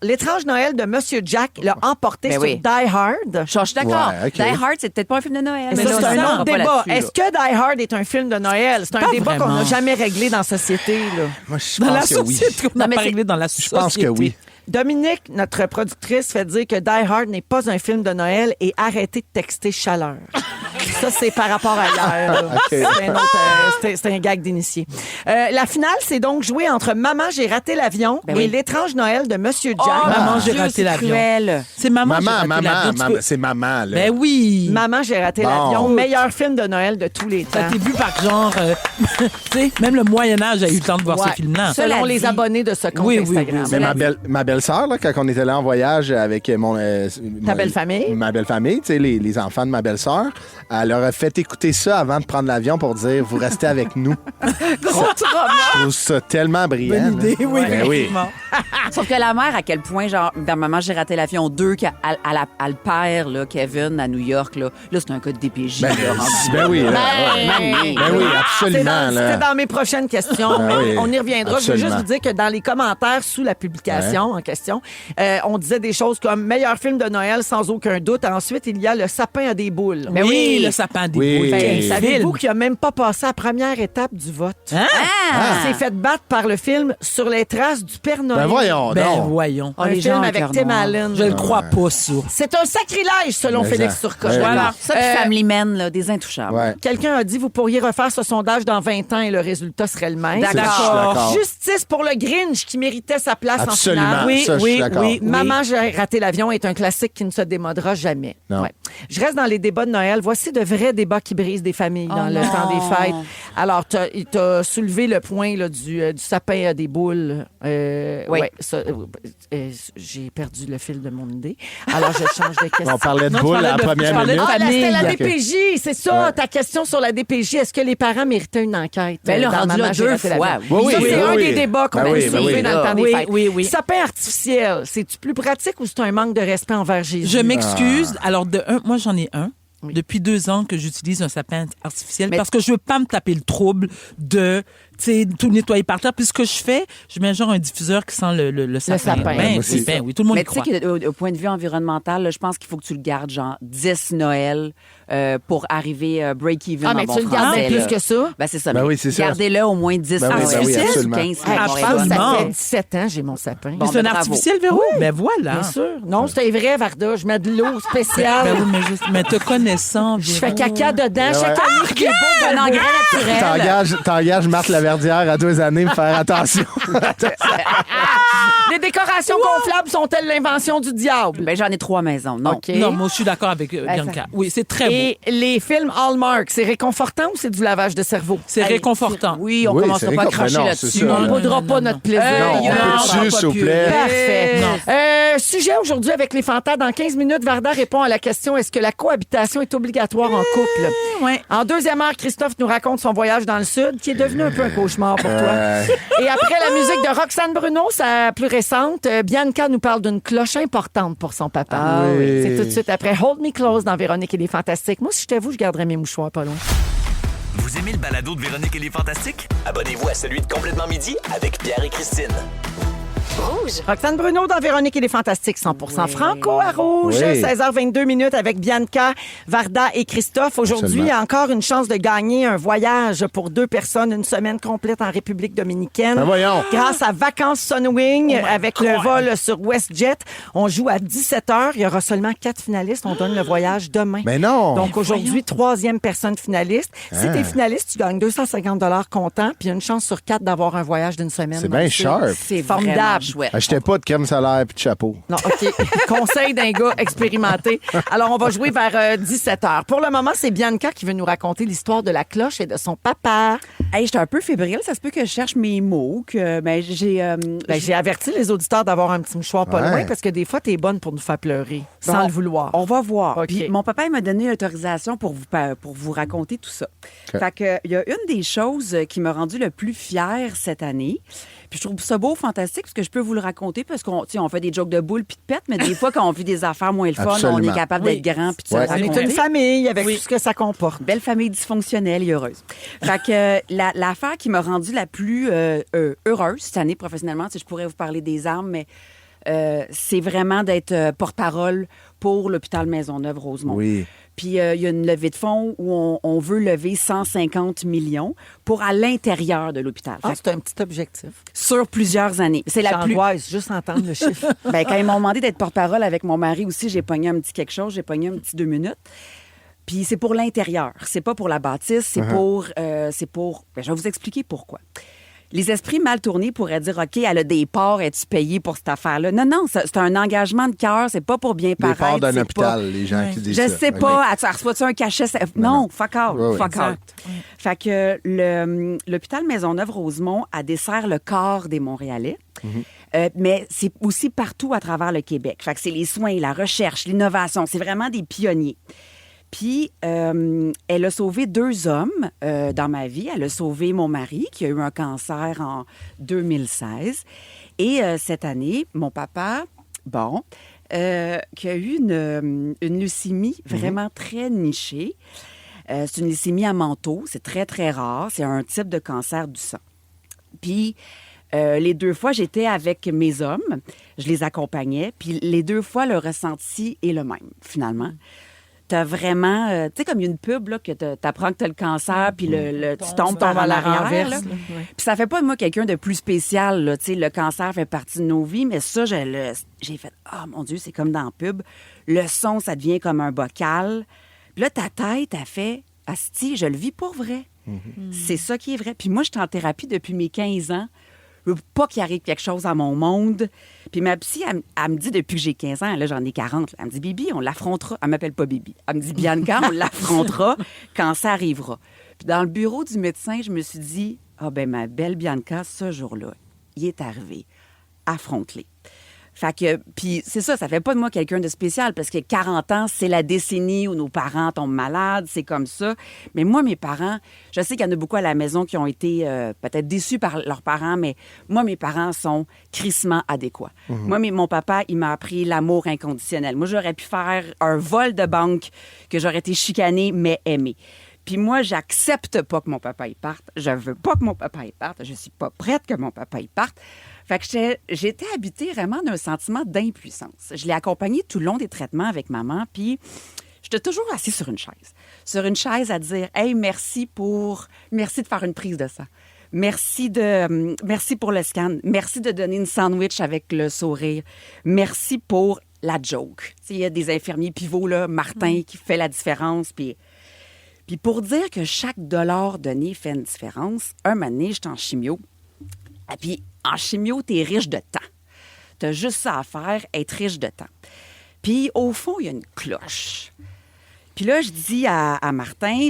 l'étrange Noël de Monsieur Jack l'a emporté Ben sur oui. Die Hard. Je suis d'accord. Ouais, ok. Die Hard, c'est peut-être pas un film de Noël. Mais là, ça, c'est ça, un on autre va pas débat. là-dessus, là. Est-ce que Die Hard est un film de Noël? C'est un Pas débat qu'on vraiment. n'a jamais réglé dans la société. Là. Moi, je Dans la pense que oui. société, on Non, n'a mais pas c'est- réglé dans la Je société. pense que oui. Dominique, notre productrice, fait dire que Die Hard n'est pas un film de Noël et arrêtez de texter chaleur. Ça, c'est par rapport à hier. là. OK. C'est un autre, c'était un gag d'initié. La finale, c'est donc joué entre Maman, j'ai raté l'avion Ben et oui. l'étrange Noël de Monsieur Jack. Oh, Maman, mon j'ai Dieu, raté c'est l'avion. cruel. C'est maman, j'ai Maman, raté maman, l'avion. Tu maman, peux- c'est maman, là. Ben oui. Maman, j'ai raté Bon. l'avion. Meilleur film de Noël de tous les Ça a temps. été vu par genre. Tu sais, même le Moyen-Âge a eu le temps de voir Ouais. ce film-là. Selon Cela les dit- abonnés de ce compte Oui, oui, Instagram. oui. Mais ma belle-sœur, là, quand on était là en voyage avec Ta belle-famille? Ma belle-famille, tu sais, les enfants de ma belle-sœur, elle leur a fait écouter ça avant de prendre l'avion pour dire vous restez avec nous. Gros trauma. Je trouve ça tellement brillant. Bonne idée, là. oui, Ben oui. effectivement. Sauf que la mère, à quel point, genre, dans Maman, j'ai raté l'avion 2, qu'elle le père, là, Kevin, à New York, là c'est un cas de DPJ. Ben, là, rendu ben oui, là. Ben oui, C'est absolument. c'était dans mes prochaines questions, mais oui, on y reviendra. Je veux juste absolument. vous dire que dans les commentaires sous la publication en question, on disait des choses comme meilleur film de Noël sans aucun doute. Ensuite, il y a Le sapin à des boules. Mais oui, le sapin des Oui. boules. Ben, Quel Savez-vous film. qu'il n'a même pas passé la première étape du vote? Hein? Il s'est fait battre par le film Sur les traces du Père Noël. Ben voyons Ben donc. voyons. Un les film gens à avec cœur Tim noir. Allen. Je le crois pas, ça. C'est un sacrilège, selon Mais Félix ça. Turcotte. Ouais. Voilà. Ça, puis Family Men, là, des intouchables. Ouais. Quelqu'un a dit vous pourriez refaire ce sondage dans 20 ans et le résultat serait le même. D'accord. Je suis d'accord. Justice pour le Grinch qui méritait sa place Absolument. en finale. Oui, Ça, je suis d'accord. Maman, j'ai raté l'avion est un classique qui ne se démodera jamais. Non. Ouais. Je reste dans les débats de Noël. Voici de vrais débats qui brisent des familles dans le non. temps des fêtes. Alors, il t'a soulevé le point là, du sapin à des boules. Oui. Ouais, ça, j'ai perdu le fil de mon idée. Alors, je change de question. On parlait de Non, tu boule parlais à la de- première tu parlais de minute. Ah, là, c'était la Ok. DPJ, c'est ça, Ouais. ta question sur la DPJ. Est-ce que les parents méritaient une enquête? Ben là, dans rendu Maman, là j'ai 2 raté l'avion? fois. Oui, Ça, oui, c'est oui, un oui. des débats qu'on Ben a oui, soulevé ben oui. dans le temps des Oui, fêtes. oui. Sapin artificiel, c'est-tu plus pratique ou c'est un manque de respect envers Jésus? Je m'excuse. Ah. Alors, moi, j'en ai un. Depuis 2 ans que j'utilise un sapin artificiel Mais- parce que je veux pas me taper le trouble de tout nettoyer par terre. Puis ce que je fais, je mets genre un diffuseur qui sent le sapin. sapin. Ben, Moi oui, aussi. ben oui, tout le monde Mais y tu sais croit. qu'au point de vue environnemental, là, je pense qu'il faut que tu le gardes genre 10 Noël pour arriver break-even Ah, en mais bon tu le gardais français, plus là. que ça? Ben, c'est ça. Ben mais oui, c'est ça. Gardez-le au moins 10 Ben oui, ben oui, Noël. absolument. 15, Hey, c'est je pense que ça Absolument. fait 17 ans j'ai mon sapin. Bon, c'est un ben, bravo. artificiel, Véro? Ben voilà. Bien sûr. Non, c'était vrai, Varda. Je mets de l'eau spéciale. Ben oui, mais te connaissant, Je Véro. fais caca dedans. Chaque Ouais. année, il est beau, Un engrais naturel. T'engages Marthe Laverdière à 2 années pour faire attention. Les décorations gonflables sont-elles l'invention du diable? Ben, j'en ai 3 maisons. Non. OK. Non, moi, je suis d'accord avec Bianca. Oui, c'est très beau. Et les films Hallmark, c'est réconfortant ou c'est du lavage de cerveau? C'est Allez, réconfortant. Oui, on Oui, commencera c'est pas à récon- cracher ben non, là-dessus. c'est ça, On ne là. boudera pas notre plaisir. Non, on peut-tu, s'il vous plaît? Parfait. Non. Sujet aujourd'hui avec les fantas. Dans 15 minutes, Varda répond à la question est-ce que la cohabitation est obligatoire en couple? Ouais. En deuxième heure, Christophe nous raconte son voyage dans le Sud, qui est devenu un peu un cauchemar pour toi. Et après la musique de Roxane Bruno, sa plus récente, Bianca nous parle d'une cloche importante pour son papa. Ah oui. C'est tout de suite après Hold Me Close dans Véronique et les Fantastiques. Moi, si j'étais vous, je garderais mes mouchoirs pas loin. Vous aimez le balado de Véronique et les Fantastiques? Abonnez-vous à celui de Complètement Midi avec Pierre et Christine. Rouge. Roxane Bruno dans Véronique et les Fantastiques, 100% franco à Rouge. Oui. 16h22 minutes avec Bianca, Varda et Christophe. Aujourd'hui, il y a encore une chance de gagner un voyage pour 2 personnes, une semaine complète en République dominicaine. Ben voyons. Grâce à Vacances Sunwing, avec le vol sur WestJet. On joue à 17h. Il y aura seulement 4 finalistes. On donne le voyage demain. Mais non. Donc aujourd'hui, 3e personne finaliste. Si Ah. t'es finaliste, tu gagnes 250 $ comptant, puis une chance sur 4 d'avoir un voyage d'une semaine. C'est dans bien le Sud. sharp. C'est Formidable. formidable. Chouette. Achetez pas de crème solaire puis de chapeau. Non, OK. Conseil d'un gars expérimenté. Alors, on va jouer vers 17h. Pour le moment, c'est Bianca qui veut nous raconter l'histoire de la cloche et de son papa. Hey, j'étais un peu fébrile. Ça se peut que je cherche mes mots. Que, ben, J'ai averti les auditeurs d'avoir un petit mouchoir pas Ouais. loin parce que des fois, t'es bonne pour nous faire pleurer, sans Bon, le vouloir. On va voir. OK. Puis mon papa il m'a donné l'autorisation pour vous raconter tout ça. OK. Fait que il y a une des choses qui m'a rendu le plus fière cette année. Puis je trouve ça beau, fantastique, parce que je peux vous le raconter parce qu'on tu sais, on fait des jokes de boules puis de pète, mais des fois quand on vit des affaires moins le fun, on Absolument. est capable Oui. d'être grand puis de Ouais. se On le est raconter. une famille avec Oui. tout ce que ça comporte. Belle famille dysfonctionnelle et heureuse. Fait que l'affaire qui m'a rendue la plus heureuse cette année professionnellement, si je pourrais vous parler des armes, mais c'est vraiment d'être porte-parole pour l'hôpital Maisonneuve-Rosemont. Oui. Puis il y a une levée de fonds où on veut lever 150 millions pour à l'intérieur de l'hôpital. Ah, Fait que c'est un petit objectif. sur plusieurs années. C'est la plus... J'angoisse, juste entendre le chiffre. Ben, quand ils m'ont demandé d'être porte-parole avec mon mari aussi, j'ai pogné un petit quelque chose, j'ai pogné un petit 2 minutes. Puis c'est pour l'intérieur, c'est pas pour la bâtisse, c'est pour... Ben, je vais vous expliquer pourquoi. Les esprits mal tournés pourraient dire, OK, elle a des parts, es-tu payée pour cette affaire-là? Non, non, c'est un engagement de cœur, c'est pas pour bien Des paraître. parts d'un c'est hôpital, pas- les gens qui disent Je ça. sais OK. pas, elle reçoit-tu un cachet? Non, fuck all, Oui, oui. fuck all. Exact. Fait que l'hôpital Maisonneuve-Rosemont a dessert le corps des Montréalais. Mais c'est aussi partout à travers le Québec. Fait que c'est les soins, la recherche, l'innovation. C'est vraiment des pionniers. Puis, elle a sauvé 2 hommes dans ma vie. Elle a sauvé mon mari, qui a eu un cancer en 2016. Et cette année, mon papa, qui a eu une leucémie vraiment très nichée. C'est une leucémie à manteau. C'est très, très rare. C'est un type de cancer du sang. Puis, les 2 fois, j'étais avec mes hommes. Je les accompagnais. Puis, les 2 fois, le ressenti est le même, finalement. T'as vraiment... tu sais, comme une pub, là, que t'apprends que t'as le cancer, puis tu tombes par à la l'arrière, renverse. là. Là. Ouais. Puis ça fait pas de moi quelqu'un de plus spécial, là. Tu sais, le cancer fait partie de nos vies, mais ça, j'ai fait « Ah, mon Dieu, c'est comme dans la pub. » Le son, ça devient comme un bocal. Puis là, ta tête, elle fait « Asti, je le vis pour vrai. C'est ça qui est vrai. » Puis moi, je suis en thérapie depuis mes 15 ans. Je veux pas qu'il arrive quelque chose à mon monde. Puis ma psy, elle me dit depuis que j'ai 15 ans, là, j'en ai 40, elle me dit, Bibi, on l'affrontera. Elle m'appelle pas Bibi. Elle me dit, Bianca, on l'affrontera quand ça arrivera. Puis dans le bureau du médecin, je me suis dit, ma belle Bianca, ce jour-là, il est arrivé. Affronte-les. Fait que, puis c'est ça fait pas de moi quelqu'un de spécial, parce que 40 ans, c'est la décennie où nos parents tombent malades, c'est comme ça. Mais moi, mes parents, je sais qu'il y en a beaucoup à la maison qui ont été peut-être déçus par leurs parents, mais moi, mes parents sont crissement adéquats. Moi, mon papa, il m'a appris l'amour inconditionnel. Moi, j'aurais pu faire un vol de banque que j'aurais été chicanée, mais aimée. Puis moi, j'accepte pas que mon papa y parte. Je veux pas que mon papa y parte. Je suis pas prête que mon papa y parte. Fait que j'étais habitée vraiment d'un sentiment d'impuissance. Je l'ai accompagnée tout le long des traitements avec maman, puis j'étais toujours assise sur une chaise. Sur une chaise à dire « Hey, merci de faire une prise de sang. Merci pour le scan. Merci de donner une sandwich avec le sourire. Merci pour la joke. » Il y a des infirmiers pivots, là, Martin, qui fait la différence, puis pour dire que chaque dollar donné fait une différence, un moment donné, j'étais en chimio. Et puis, en chimio, t'es riche de temps. T'as juste ça à faire, être riche de temps. Puis, au fond, il y a une cloche. Puis là, je dis à Martin,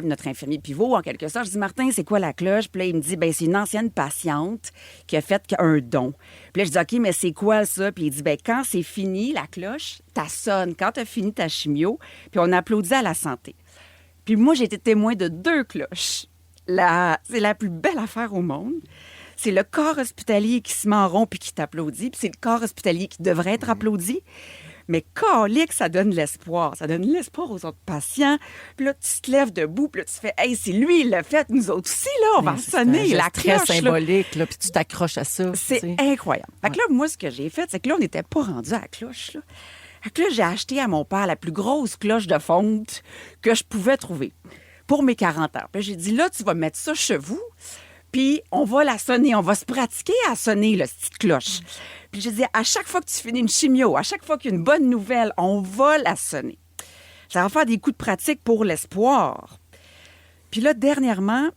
notre infirmier pivot, en quelque sorte, je dis, Martin, c'est quoi la cloche? Puis là, il me dit, c'est une ancienne patiente qui a fait un don. Puis là, je dis, OK, mais c'est quoi ça? Puis il dit, quand c'est fini, la cloche, ça sonne. Quand t'as fini ta chimio, puis on applaudit à la santé. Puis moi, j'ai été témoin de 2 cloches. C'est la plus belle affaire au monde. C'est le corps hospitalier qui se met en rond puis qui t'applaudit. Puis c'est le corps hospitalier qui devrait être applaudi. Mais calique, ça donne l'espoir. Ça donne l'espoir aux autres patients. Puis là, tu te lèves debout. Puis là, tu fais « Hey, c'est lui, il l'a fait. Nous autres aussi, là, on va sonner la cloche. » C'est très symbolique, là, puis tu t'accroches à ça. C'est incroyable. Fait que là, moi, ce que j'ai fait, c'est que là, on n'était pas rendu à la cloche, là. Fait que là, j'ai acheté à mon père la plus grosse cloche de fonte que je pouvais trouver pour mes 40 ans. Puis j'ai dit, là, tu vas mettre ça chez vous, puis on va la sonner. On va se pratiquer à sonner, la petite cloche. Puis j'ai dit, à chaque fois que tu finis une chimio, à chaque fois qu'il y a une bonne nouvelle, on va la sonner. Ça va faire des coups de pratique pour l'espoir. Puis là, dernièrement,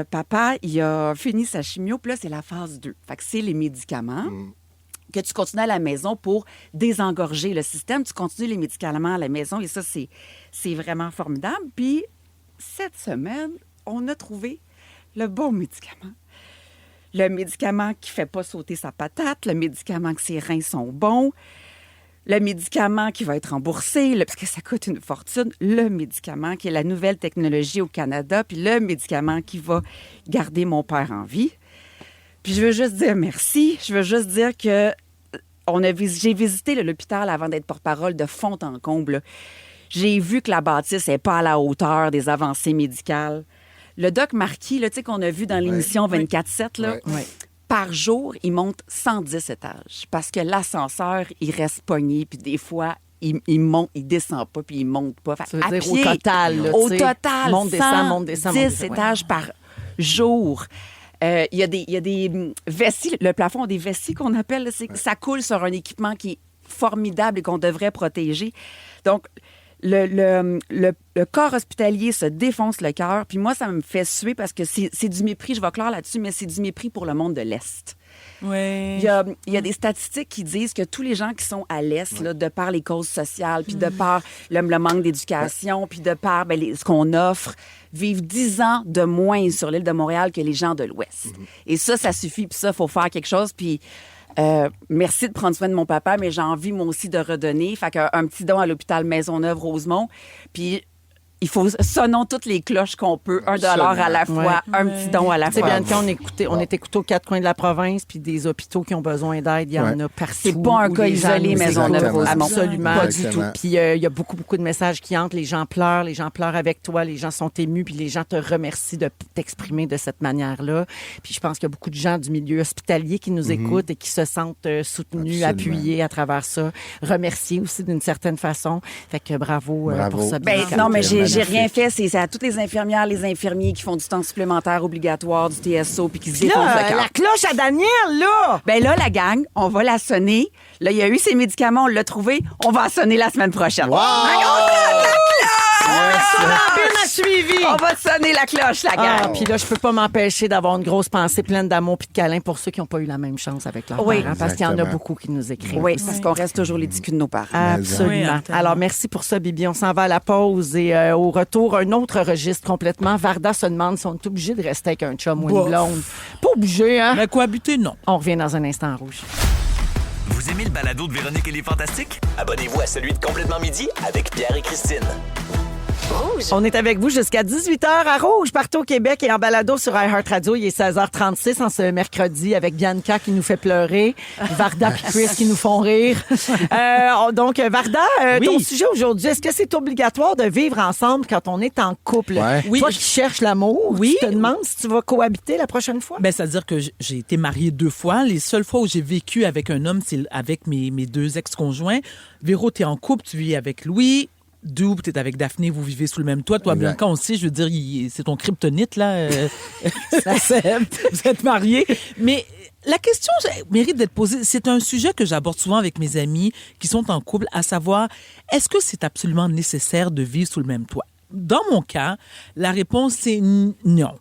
papa, il a fini sa chimio, puis là, c'est la phase 2. Fait que c'est les médicaments. Que tu continues à la maison pour désengorger le système. Tu continues les médicaments à la maison et ça, c'est vraiment formidable. Puis, cette semaine, on a trouvé le bon médicament. Le médicament qui ne fait pas sauter sa patate, le médicament que ses reins sont bons, le médicament qui va être remboursé, parce que ça coûte une fortune, le médicament qui est la nouvelle technologie au Canada, puis le médicament qui va garder mon père en vie. Puis je veux juste dire merci. Je veux juste dire que j'ai visité l'hôpital avant d'être porte-parole de fond en comble. J'ai vu que la bâtisse n'est pas à la hauteur des avancées médicales. Le doc Marquis, tu sais, qu'on a vu dans l'émission 24/7, là, par jour, il monte 110 étages parce que l'ascenseur, il reste pogné. Puis des fois, il descend pas, puis il monte pas. Ça veut dire pied, au total. Là, au total, monte, descend, 10 étages par jour. Il y a des vessies, le plafond a des vessies qu'on appelle, ça coule sur un équipement qui est formidable et qu'on devrait protéger. Donc, le corps hospitalier se défonce le cœur, puis moi, ça me fait suer parce que c'est du mépris, je vais clore là-dessus, mais c'est du mépris pour le monde de l'Est. Ouais. Il y a des statistiques qui disent que tous les gens qui sont à l'Est, là, de par les causes sociales, puis de par le manque d'éducation, puis de par ce qu'on offre, vivent 10 ans de moins sur l'île de Montréal que les gens de l'Ouest. Et ça suffit, puis ça, il faut faire quelque chose, puis merci de prendre soin de mon papa, mais j'ai envie, moi aussi, de redonner. Fait qu'un petit don à l'hôpital Maisonneuve-Rosemont, puis il faut sonnons toutes les cloches qu'on peut, $1 à la fois, un petit don à la Tu sais, fois. Bianca, on est écouté aux quatre coins de la province, puis des hôpitaux qui ont besoin d'aide, il y en a partout. C'est pas un où cas les gens isolé, nous Maisonneuve, écoutent. Rosemont. Absolument, pas du tout. Exactement. Puis il y a beaucoup de messages qui entrent, les gens pleurent avec toi, les gens sont émus, puis les gens te remercient de t'exprimer de cette manière-là. Puis je pense qu'il y a beaucoup de gens du milieu hospitalier qui nous écoutent et qui se sentent soutenus, Absolument. appuyés à travers ça, remerciés aussi d'une certaine façon. Fait que bravo. pour ça. Ben, Bianca. non, mais j'ai Magnifique. rien fait. C'est à toutes les infirmières, les infirmiers qui font du temps supplémentaire obligatoire, du TSO, puis qui se Puis défoncent là, le cœur. la cloche à Daniel, là! Ben là, la gang, on va la sonner. Là, il y a eu ses médicaments, on l'a trouvé. On va la sonner la semaine prochaine. Wow! Bien suivi! On va sonner la cloche, la Ah, gang. puis là, je peux pas m'empêcher d'avoir une grosse pensée pleine d'amour puis de câlins pour ceux qui n'ont pas eu la même chance avec leurs Oui. parents, parce qu'il y en a Exactement. beaucoup qui nous écrivent. Oui, parce qu'on reste toujours les petits culs de nos parents. Absolument. Oui, Alors, merci pour ça, Bibi. On s'en va à la pause et au retour, un autre registre complètement. Varda se demande si on est obligé de rester avec un chum ou une Bof. blonde. Pas obligé, hein? Mais cohabiter, non. On revient dans un instant en rouge. Vous aimez le balado de Véronique et les Fantastiques? Abonnez-vous à celui de Complètement Midi avec Pierre et Christine. On est avec vous jusqu'à 18h à Rouge, partout au Québec et en balado sur iHeartRadio. Il est 16h36 en ce mercredi avec Bianca qui nous fait pleurer, Varda et Chris qui nous font rire. Donc, Varda, Oui. ton sujet aujourd'hui, est-ce que c'est obligatoire de vivre ensemble quand on est en couple? Ouais. Oui. Toi qui cherches l'amour, Oui. tu te demandes si tu vas cohabiter la prochaine fois? Ben, c'est-à-dire que j'ai été mariée 2 fois. Les seules fois où j'ai vécu avec un homme, c'est avec mes 2 ex-conjoints. Véro, t'es en couple, tu vis avec Louis. Double, t'es avec Daphné, vous vivez sous le même toit. Toi, Exact. Bianca aussi, je veux dire, c'est ton kryptonite, là. Vous êtes mariés. Mais la question mérite d'être posée. C'est un sujet que j'aborde souvent avec mes amis qui sont en couple, à savoir, est-ce que c'est absolument nécessaire de vivre sous le même toit? Dans mon cas, la réponse, c'est non.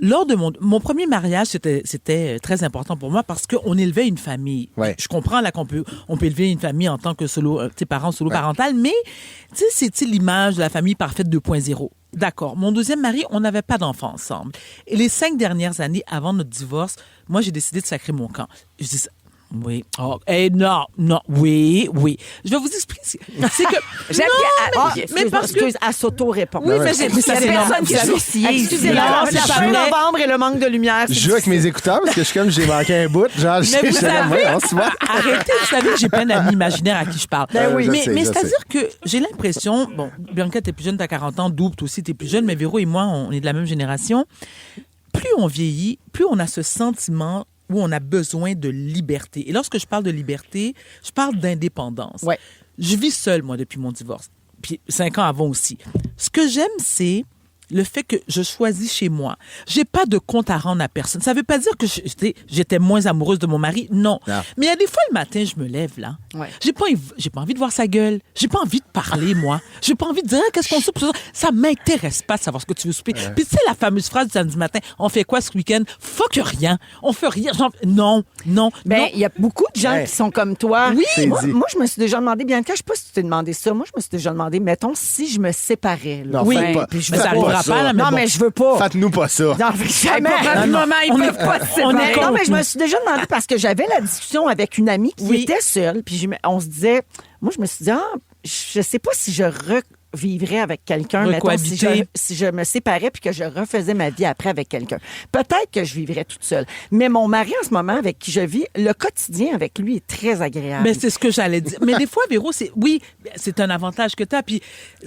Lors de mon premier mariage, c'était très important pour moi parce qu'on élevait une famille. Ouais. Je comprends là qu'on peut élever une famille en tant que parents solo parental, mais c'est l'image de la famille parfaite 2.0. D'accord. Mon deuxième mari, on n'avait pas d'enfants ensemble. Et les 5 dernières années avant notre divorce, moi, j'ai décidé de sacrer mon camp. Je dis ça. Oui. Oh, non. Oui. Je vais vous expliquer. C'est que. J'aime Non, bien- mais parce que. Elle s'auto-répond. Oui, mais ça, Il y a c'est personne normal. qui Vous savez- soucie. Excusez-moi, c'est la pas fin vrai. novembre et le manque de lumière. Je joue avec mes écouteurs parce que je suis comme j'ai manqué un bout. Genre, Mais vous j'étais comme, savez, ouais, on se voit. arrêtez, vous savez que j'ai plein d'amis imaginaires à qui je parle. Ben oui. mais je sais, mais je c'est-à-dire que j'ai l'impression, bon, Bianca, t'es plus jeune, t'as 40 ans, Double, toi aussi, t'es plus jeune, mais Véro et moi, on est de la même génération. Plus on vieillit, plus on a ce sentiment où on a besoin de liberté. Et lorsque je parle de liberté, je parle d'indépendance. Ouais. Je vis seule, moi, depuis mon divorce. Puis 5 ans avant aussi. Ce que j'aime, c'est le fait que je choisis chez moi. J'ai pas de compte à rendre à personne. Ça veut pas dire que j'étais moins amoureuse de mon mari. Non. Non. Mais il y a des fois, le matin, je me lève, là. Ouais. J'ai pas envie de voir sa gueule. J'ai pas envie de parler, moi. J'ai pas envie de dire, qu'est-ce qu'on soupe? Ça m'intéresse pas de savoir ce que tu veux souper. Puis tu sais, la fameuse phrase du samedi matin, on fait quoi ce week-end? Fuck rien. On fait rien. Non. Ben, il y a beaucoup de gens Ouais. qui sont comme toi. Oui. C'est Moi, dit. moi, je me suis déjà demandé, Bianca, je sais pas si tu t'es demandé ça. Moi, je me suis déjà demandé, mettons, si je me séparais. Là. Non, Oui. faites pas. Puis je Mais veux ça pas arrivera ça. pas, là, mais non, bon. mais je veux pas. Faites-nous pas ça. Non, jamais. Moment, ils On peuvent est- pas se on est séparer. Non, mais je me suis déjà demandé parce que j'avais la discussion avec une amie qui Oui. était seule. Puis on se disait, moi, je me suis dit, je sais pas si je revivrais avec quelqu'un, mettons, Recohabiter. si je me séparais puis que je refaisais ma vie après avec quelqu'un. Peut-être que je vivrais toute seule. Mais mon mari, en ce moment, avec qui je vis, le quotidien avec lui est très agréable. Mais c'est ce que j'allais dire. Mais des fois, Véro, c'est un avantage que tu as. Puis,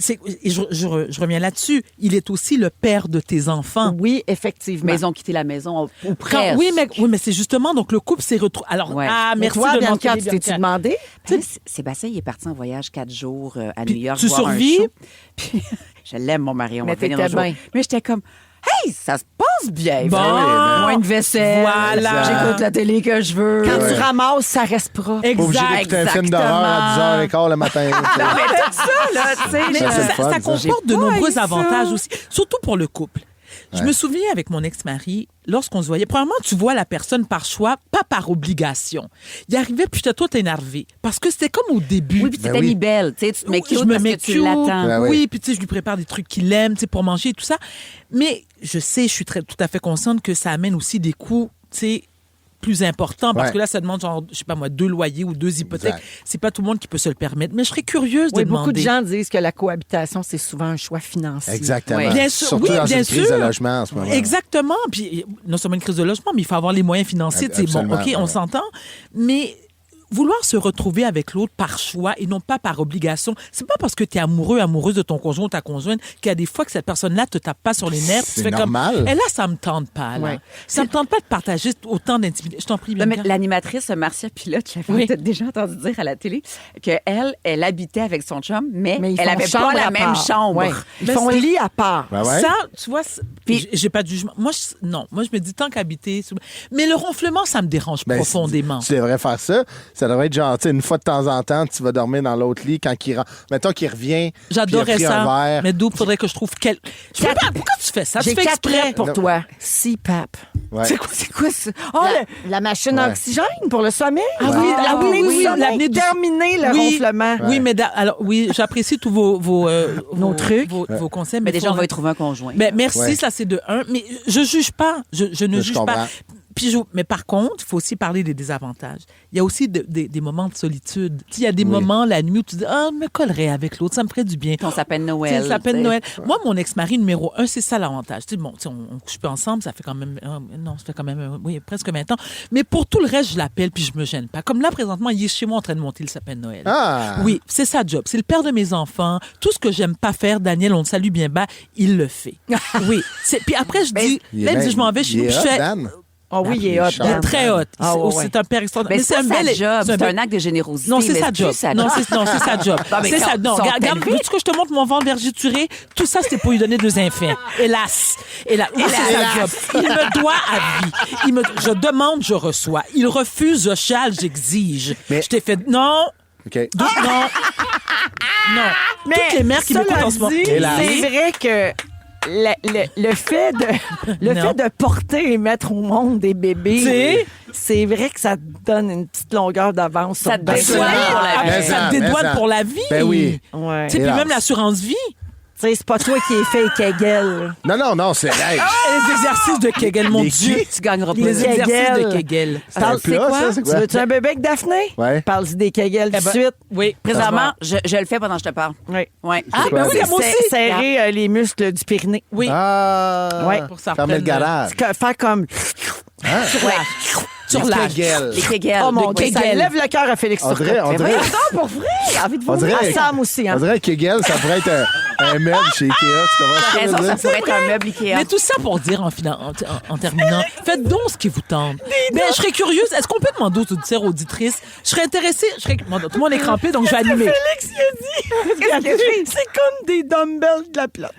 et je reviens là-dessus. Il est aussi le père de tes enfants. Oui, effectivement. Mais ils ont quitté la maison ou Quand- presque. oui, mais c'est justement, donc le couple s'est retrouvé. Alors, Ouais. Mais merci toi, de Bianca, mentionner tu t'es-tu Bianca. demandé? Puis là, Sébastien, il est parti en voyage 4 jours à Puis New York. tu voir un survis? show. Puis je l'aime, mon mari. On Mais va finir t'étais un jour. bien. Mais j'étais comme, hey, ça se passe bien. Bon. Moins de vaisselle. Voilà. J'écoute la télé que je veux. Quand tu ramasses, ça reste propre. Pas obligé d'écouter un film d'horreur à 10h15 le matin. Mais tout ça, là, tu sais. Mais Ça, c'est le ça, fun, ça ça. comporte de J'ai pas nombreux eu ça. avantages aussi, surtout pour le couple. Je me souviens avec mon ex-mari, lorsqu'on se voyait, premièrement, tu vois la personne par choix, pas par obligation. Il arrivait, puis j'étais tout énervé. Parce que c'était comme au début. Oui, puis tu Ben t'es oui. mis belle. Tu sais, tu te mets Oui, cute je me parce mets que tu cute. l'attends. Ben oui. Oui, puis tu sais, je lui prépare des trucs qu'il aime, tu sais, pour manger et tout ça. Mais je sais, je suis tout à fait consciente que ça amène aussi des coups, tu sais, plus important parce Ouais. que là, ça demande genre, je sais pas moi, 2 loyers ou 2 hypothèques. Exact. C'est pas tout le monde qui peut se le permettre. Mais je serais curieuse de Oui, demander. beaucoup de gens disent que la cohabitation, c'est souvent un choix financier. Exactement. Ouais. Bien sûr, Surtout oui, dans bien une crise sûr. de logement en ce moment. Exactement. Puis non seulement une crise de logement, mais il faut avoir les moyens financiers. Tu sais, bon, Absolument, OK, on ouais. s'entend. Mais vouloir se retrouver avec l'autre par choix et non pas par obligation, c'est pas parce que tu es amoureux, amoureuse de ton conjoint ou ta conjointe qu'il y a des fois que cette personne-là te tape pas sur les nerfs. C'est tu fais normal. Comme, et là, ça me tente pas. Là. Ouais. Ça me tente pas de partager autant d'intimité. Je t'en prie, Non, mais Bianca. l'animatrice Marcia Pilote, je l'avais Oui. peut-être déjà entendu dire à la télé qu'elle habitait avec son chum, mais ils elle font avait chambre pas la à même part. chambre. Ouais. Ils Ben, font c'est- lit à part. Ben ouais. Ça, tu vois, Puis- j'ai pas de jugement. Moi, non. Moi, je me dis tant qu'habiter. Mais le ronflement, ça me dérange Ben, profondément. Tu devrais faire ça. Ça devrait être genre, tu sais, une fois de temps en temps, tu vas dormir dans l'autre lit quand il rentre. Mettons qu'il revient. J'adorais puis il a pris un ça. verre. Mais d'où faudrait que je trouve quel. Je sais pas, pourquoi tu fais ça? Tu J'ai fais 4 exprès. lettres pour Non. toi. CPAP. Ouais. C'est quoi ça? Oh, La machine à Ouais. oxygène pour le sommeil. Ah oui, ah oui, oui, oui, l'apnée du- Terminer le Oui. ronflement. Oui, mais alors oui, j'apprécie tous vos trucs. vos conseils. mais déjà, on faudrait- va y trouver un conjoint. Ben, merci, Ouais. ça c'est de un. Mais je juge pas. Je ne Je juge comprends. pas. Puis mais par contre, il faut aussi parler des désavantages. Il y a aussi des moments de solitude. Tu sais, il y a des Oui. moments la nuit où tu dis ah, je me collerais avec l'autre, ça me ferait du bien. On s'appelle Tu sais, Noël. ça s'appelle tu sais. Noël. Moi, mon ex-mari numéro 1, c'est ça l'avantage. Tu sais, bon, tu sais, on couche pas ensemble, ça fait quand même, non, ça fait quand même, oui, presque 20 ans. Mais pour tout le reste, je l'appelle puis je me gêne pas. Comme là, présentement, il est chez moi en train de monter le sapin de Noël. Ah! Oui, c'est sa job. C'est le père de mes enfants. Tout ce que j'aime pas faire, Daniel, on le salue bien bas, il le fait. Oui. Puis après, je dis, Il est là, il me dit, bien- je m'en vais chez il nous. est Je hot, fais, Dan. Ah oui, il est hot. Il il est Dan. très hot. Ah, ouais, ouais. C'est un père extraordinaire. Mais c'est un sa bel- job. c'est un C'est bel- un acte de générosité. Non, c'est mais sa plus job. sa Non, job. c'est sa job. Non, mais C'est quand ça. Non, ils sont regarde, élevés. veux-tu que je te montre mon ventre vergituré? Tout ça, c'était pour lui donner 2 enfants. Hélas. Hélas. Oui, c'est sa job. Il me doit à vie. Je demande, je reçois. Il refuse, je chiale, j'exige. Mais- Je t'ai fait non. OK. Non. Non. Toutes les mères qui cela m'écoutent en ce moment. dit, Hélas. c'est vrai que le fait Non. de porter et mettre au monde des bébés, Tu sais? c'est vrai que ça te donne une petite longueur d'avance. Ça sur te ta dédouane vie. pour la Ah, vie. mais ça te Mais dédouane ça. pour la vie. Ben oui. Ouais. Tu sais, puis Hélas. même l'assurance vie. Tu sais, c'est pas toi qui es fait Kegel. Non, c'est hey, Les exercices de Kegel, mon Les Dieu. Tu gagneras pas. Les Kegel. exercices de Kegel. c'est un plat, ça, c'est Tu quoi? veux-tu un bébé avec Daphné? Ouais. Parle-y des Kegel tout de suite. Oui. Présentement, je le fais pendant que je te parle. Oui. Ouais. Ah, ben oui, moi aussi. Serrer les muscles du Pyrénées. Oui. Ah! Ouais. Pour ça Fermer le reprenne, garage. Faire comme... Sur la Kegel. Les Kegel. Oh mon Oui. Dieu, ça lève le cœur à Félix On Turcotte. dirait- on Mais dirait- voyons donc, pour vrai, j'ai envie de On vous dirait- à Sam aussi. Hein. On dirait que Kegel, ça pourrait être un meuble chez Ikea. Tu comprends ce que je Raison, veux ça dire? pourrait être un meuble Ikea. Mais tout ça pour dire en terminant, faites donc ce qui vous tente. Mais je serais curieuse, est-ce qu'on peut demander aux auditeurs, auditrices, je serais intéressée, bon, tout le monde est crampé, donc je vais animer. Félix, il a dit, c'est comme des dumbbells de la plate.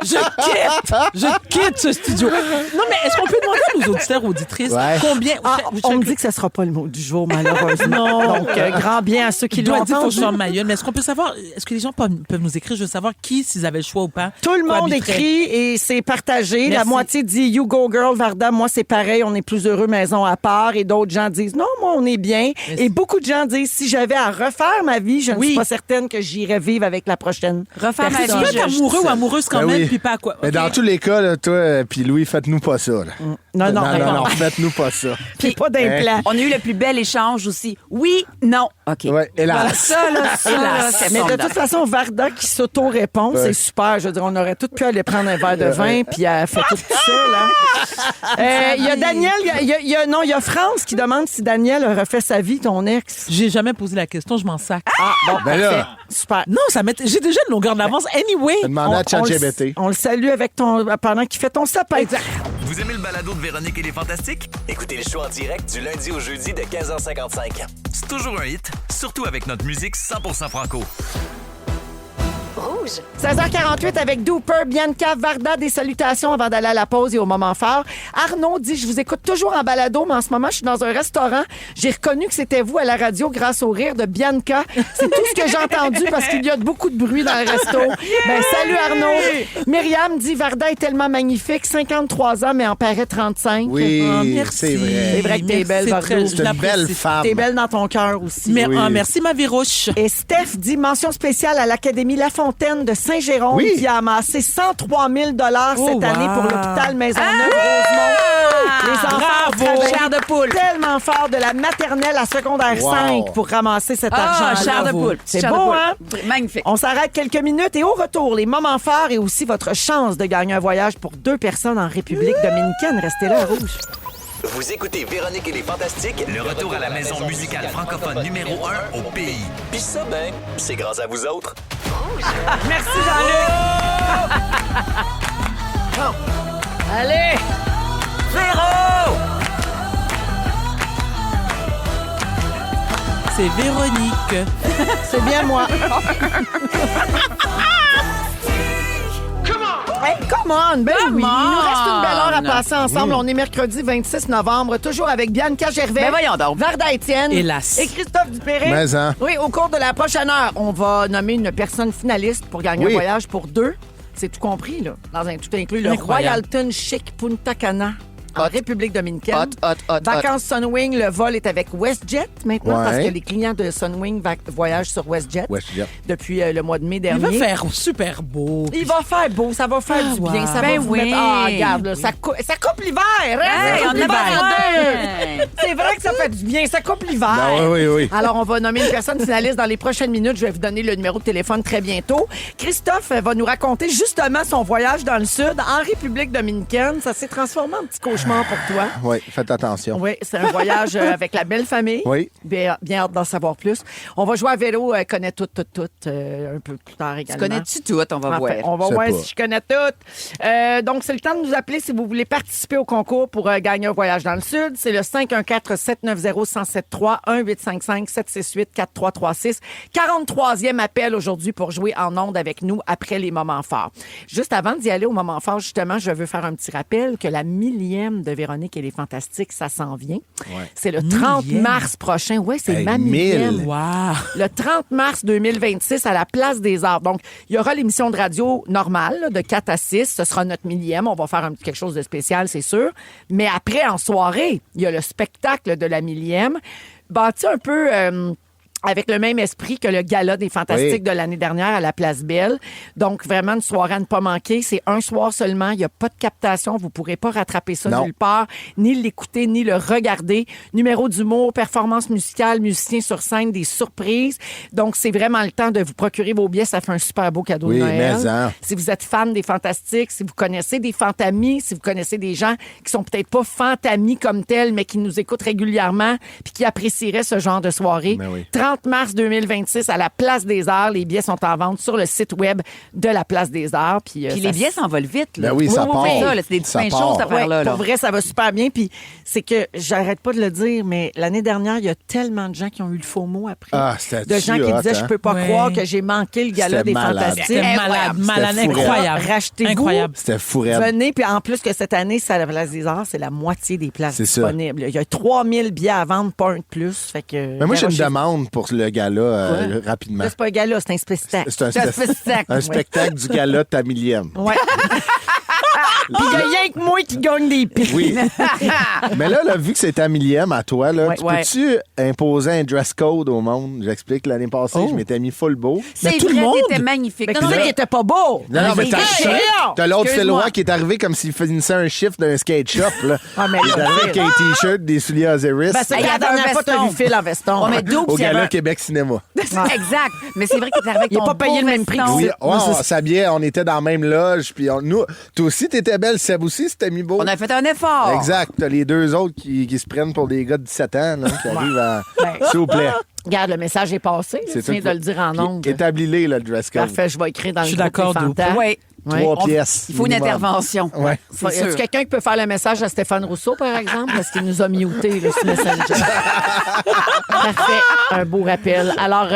Je quitte ce studio. Non, mais est-ce qu'on peut demander à nos auditeurs, auditrices, Ouais. combien... Ah, on me dit que ce ne sera pas le mot du jour, malheureusement. Non. Donc, grand bien à ceux qui Il l'ont doit dire faut que entendu. je sois mailleuse. Mais est-ce qu'on peut savoir, est-ce que les gens peuvent nous écrire? Je veux savoir qui, s'ils avaient le choix ou pas. Tout le monde cohabiterait. écrit et c'est partagé. La Merci. moitié dit You go girl, Varda. Moi, c'est pareil. On est plus heureux maison à part. Et d'autres gens disent Non, moi, on est bien. Merci. Et beaucoup de gens disent Si j'avais à refaire ma vie, je ne Oui. suis pas certaine que j'irais vivre avec la prochaine. Refaire ma Tu vie, peux être je- amoureux ou amoureuse quand Ben même, oui. puis pas à quoi. Mais OK. dans tous les cas, là, toi puis Louis, faites-nous pas ça. Là. Non. faites-nous pas ça. Puis pas d'implant. On a eu le plus bel échange aussi. Oui, non. OK. Ouais, hélas. Voilà, ça, là, c'est Mais de formidable. toute façon, Varda qui s'auto-répond, c'est super. Je veux dire, on aurait tous pu aller prendre un verre de vin, puis elle fait tout ça, là. Il y a Daniel, il y a France qui demande si Daniel a refait sa vie, ton ex. J'ai jamais posé la question, je m'en sac. Ah, bon, Ben parfait. là. Super. Non, j'ai déjà une longueur d'avance. Anyway. Demandez à On le- ChatGPT. on le salue avec pendant qu'il fait ton sapin. Vous aimez le balado de Véronique et les Fantastiques? Écoutez le show en direct du lundi au jeudi de 15h55. C'est toujours un hit, surtout avec notre musique 100% franco. Rouge. 16h48 avec Dooper, Bianca, Varda, des salutations avant d'aller à la pause et au moment fort. Arnaud dit, je vous écoute toujours en balado, mais en ce moment, je suis dans un restaurant. J'ai reconnu que c'était vous à la radio grâce au rire de Bianca. C'est tout ce que j'ai entendu parce qu'il y a beaucoup de bruit dans le resto. Ben, salut Arnaud. Myriam dit, Varda est tellement magnifique, 53 ans, mais en paraît 35. Oui, Ah, merci. c'est vrai. C'est vrai que t'es belle, Vardo. très- je C'est une l'apprécie. belle femme. T'es belle dans ton cœur aussi. Mais, Oui. merci, ma Vérouche. Et Steph dit mention spéciale à l'Académie La Fontaine Fontaine de Saint-Jérôme Oui. qui a amassé 103 000 cette année pour l'hôpital Maisonneuve-Rosemont. Les enfants ont travaillé Chair de poule. tellement fort de la maternelle à secondaire Wow. 5 pour ramasser cet argent. Chair de poule. C'est Chair de beau, poule. hein? Magnifique. On s'arrête quelques minutes et au retour, les moments forts et aussi votre chance de gagner un voyage pour 2 personnes en République dominicaine. Restez là, Rouge. Vous écoutez Véronique et les Fantastiques. Le retour à la maison musicale francophone numéro 1 au pays. Puis ça, ben, c'est grâce à vous autres. Merci, Jean-Luc. Allez! C'est Véronique. C'est bien moi. Hey, come on! Ben Come oui, il nous reste une belle heure à on. passer ensemble. On est mercredi 26 novembre, toujours avec Bianca Gervais. Ben voyons donc. Varda Étienne. Hélas. Et Christophe Dupéré. Mais, hein. Oui, au cours de la prochaine heure, on va nommer une personne finaliste pour gagner Oui. un voyage pour 2. C'est tout compris, là. Dans un tout inclus, le Incroyable. Royalton Chic Punta Cana. En République dominicaine. Hot. Vacances Sunwing, le vol est avec WestJet maintenant Ouais. parce que les clients de Sunwing voyagent sur WestJet WestJet. depuis le mois de mai Il dernier. va faire super beau. Il va faire beau, ça va faire du bien, ça va Ben vous oui. mettre... Ah, regarde, là, ça coupe l'hiver, hein? Hey, Ça on coupe a l'hiver en deux. besoin. C'est vrai que ça fait du bien, ça coupe l'hiver. Ben oui. Alors, on va nommer une personne finaliste dans les prochaines minutes. Je vais vous donner le numéro de téléphone très bientôt. Christophe va nous raconter justement son voyage dans le Sud, en République dominicaine. Ça s'est transformé en petit cauchemar pour toi. Oui, faites attention. Oui, c'est un voyage avec la belle famille. Oui. Bien hâte d'en savoir plus. On va jouer à vélo, connaît tout, un peu plus tard Tu également. connais-tu tout? On va Enfin, voir. on va Je sais voir pas. si je connais tout. Donc, c'est le temps de nous appeler si vous voulez participer au concours pour gagner un voyage dans le Sud. C'est le 514-790-1073, 1-855-768-4336. 43e appel aujourd'hui pour jouer en ondes avec nous après les moments forts. Juste avant d'y aller au moment fort, justement, je veux faire un petit rappel que la 1000e de Véronique et les Fantastiques, ça s'en vient. C'est le 30 1000e. mars prochain. Oui, c'est Hey, ma 1000. 1000e. Wow. Le 30 mars 2026 à la Place des Arts. Donc, il y aura l'émission de radio normale là, de 4 à 6. Ce sera notre 1000e. On va faire quelque chose de spécial, c'est sûr. Mais après, en soirée, il y a le spectacle de la 1000e. Bâti un peu... avec le même esprit que le gala des Fantastiques Oui. de l'année dernière à la Place Belle. Donc, vraiment, une soirée à ne pas manquer. C'est un soir seulement. Il n'y a pas de captation. Vous ne pourrez pas rattraper ça Non. nulle part, ni l'écouter, ni le regarder. Numéro d'humour, performance musicale, musicien sur scène, des surprises. Donc, c'est vraiment le temps de vous procurer vos billets. Ça fait un super beau cadeau Oui, de Noël. mais hein. Si vous êtes fan des Fantastiques, si vous connaissez des fantamis, si vous connaissez des gens qui sont peut-être pas fantamis comme tels, mais qui nous écoutent régulièrement puis qui apprécieraient ce genre de soirée. Ben oui. 30 mars 2026 à la Place des Arts. Les billets sont en vente sur le site web de la Place des Arts. Puis, Puis ça les billets s'envolent vite. Là. Ben oui, ça part. C'est ça, là, c'est des Ça fins de part. choses, cette Ouais, affaire-là. pour vrai, ça va super bien. Puis c'est que j'arrête pas de le dire, mais l'année dernière, il y a tellement de gens qui ont eu le faux mot après. Ah, c'était de gens qui hot, disaient, hein? je peux pas Ouais. croire que j'ai manqué le gala C'était des malade. Fantastiques. C'était malade, malade, C'était fou, incroyable. Rachetez-vous. Incroyable. C'était fou raide. Venez, puis en plus que cette année, c'est à la Place des Arts, c'est la moitié des places C'est ça. disponibles. Il y a 3000 billets à vendre, pas un de plus. Fait que, Mais moi, j'ai une garochez-vous. demande pour le gala rapidement. Là, c'est pas un gala, c'est un spectacle. C'est un, C'est un spectacle. un spectacle du gala de ta 1000e. Ouais. Puis il y a rien que moi qui gagne des prix. Oui. Mais là, vu que c'est ta 1000e à toi, là, Ouais, tu ouais. peux-tu imposer un dress code au monde? J'explique, l'année passée, Oh. je m'étais mis full beau. C'est tout le vrai, monde. t'étais magnifique. Mais Non, tu non, sais mais- qu'il était pas beau. Non, non, mais Hey, t'as l'autre Phil Excuse-moi. Roy qui est arrivé comme s'il finissait un chiffre d'un skate shop. Là. Ah, mais Il est arrivé avec un T-shirt, des souliers Osiris Ben, c'est Hey, la il y avait un dernière fois que t'as veston. vu Phil en veston. On met double au s'il y avait gala un- Québec Cinéma. Exact. Mais c'est vrai que t'es arrivé avec Il a ton pas payé beau le même prix que veston. Oui, c'est- on s'habillait, on était dans la même loge. Puis nous, toi aussi, t'étais belle. Seb aussi, c'était mis beau. On a fait un effort. Exact. T'as les deux autres qui se prennent pour des gars de 17 ans là, qui arrivent à. Ben. S'il vous plaît. Regarde, le message est passé. là. Tu viens de le dire en ondes. Établis-les, le dress code. Parfait, je vais écrire dans le Je suis groupe d'accord, des Dope. Fantas. Oui. Ouais. 3 On- pièces. Il faut une minimum. intervention. Ouais. Y a-t-il sûr. quelqu'un qui peut faire le message à Stéphane Rousseau, par exemple, parce qu'il nous a mutés là, sur Messenger? Parfait. Un beau rappel. Alors,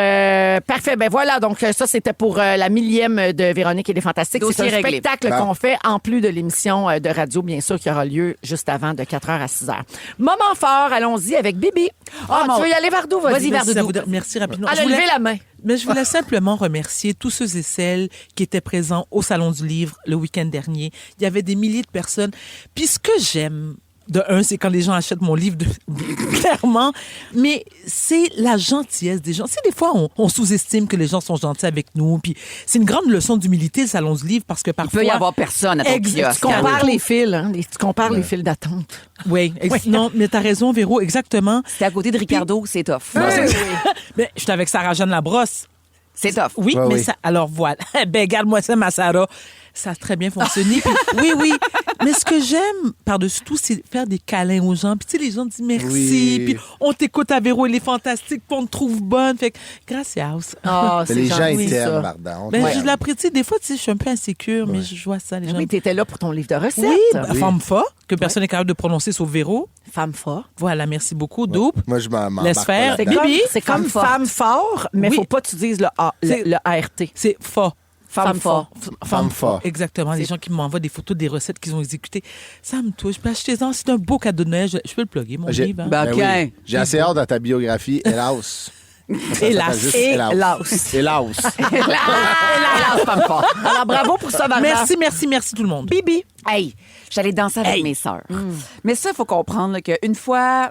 parfait. Ben voilà, donc ça, c'était pour la 1000e de Véronique et les Fantastiques. C'est Dossier un réglé. spectacle Bon. qu'on fait en plus de l'émission de radio, bien sûr, qui aura lieu juste avant de 4h à 6h. Moment fort, allons-y avec Bibi. Ah, mon- tu veux y aller, Vardo? Vas-y, Vardo. Merci rapidement. Elle Je a voulais- levé la main. Mais je voulais simplement remercier tous ceux et celles qui étaient présents au Salon du Livre le week-end dernier. Il y avait des milliers de personnes. Puis ce que j'aime De un, c'est quand les gens achètent mon livre, clairement. Mais c'est la gentillesse des gens. Tu sais, des fois, on sous-estime que les gens sont gentils avec nous. Puis c'est une grande leçon d'humilité, le salon du livre, parce que Il parfois... peut y avoir personne à ton Exact. kiosque. Tu compares les fils, hein? Tu compares les fils d'attente. Oui, non, mais t'as raison, Véro, exactement. C'était à côté de Ricardo, c'est tough. Mais j'étais avec Sarah-Jeanne Labrosse. C'est tough. Oui, Ouais, mais oui. ça... Alors, voilà. Ben, garde-moi ça, ma Sarah. Ça a très bien fonctionné. Puis, oui. Mais ce que j'aime par-dessus tout, c'est faire des câlins aux gens. Puis, tu sais, les gens disent merci. Oui. Puis, on t'écoute à Véro, elle est fantastique. Puis, on te trouve bonne. Fait que, gracias. Ah, c'est Les gens gentil, ils t'aiment, ça. Varda. On Ben, t'aime. je l'apprécie. Des fois, tu sais, je suis un peu insécure, mais je vois ça, les gens. Oui, t'étais là pour ton livre de recettes. Oui, femme fort, que personne n'est capable de prononcer sauf Véro. Femme fort. Voilà, merci beaucoup. Double. Moi, je m'en Laisse embarque faire. pas C'est là-dedans. comme, Bibi, c'est comme femme forte. femme fort, mais Oui. faut pas que tu dises le C'est- le ART. C'est fort. Femme fort. Femme fort. Exactement. Les gens qui m'envoient des photos des recettes qu'ils ont exécutées. Ça me touche. Puis achetez-en. C'est un beau cadeau de Noël. Je peux le plugger, mon J'ai livre. hein. Ben, ben oui. J'ai assez hâte dans ta biographie, hélas. Hélas. Juste Et hélas. Laos. Hélas. Hélas, femme forte. Alors, bravo pour ça, Varda. Merci tout le monde. Bibi. Hey, j'allais danser avec mes sœurs. Mais ça, il faut comprendre là, qu'une fois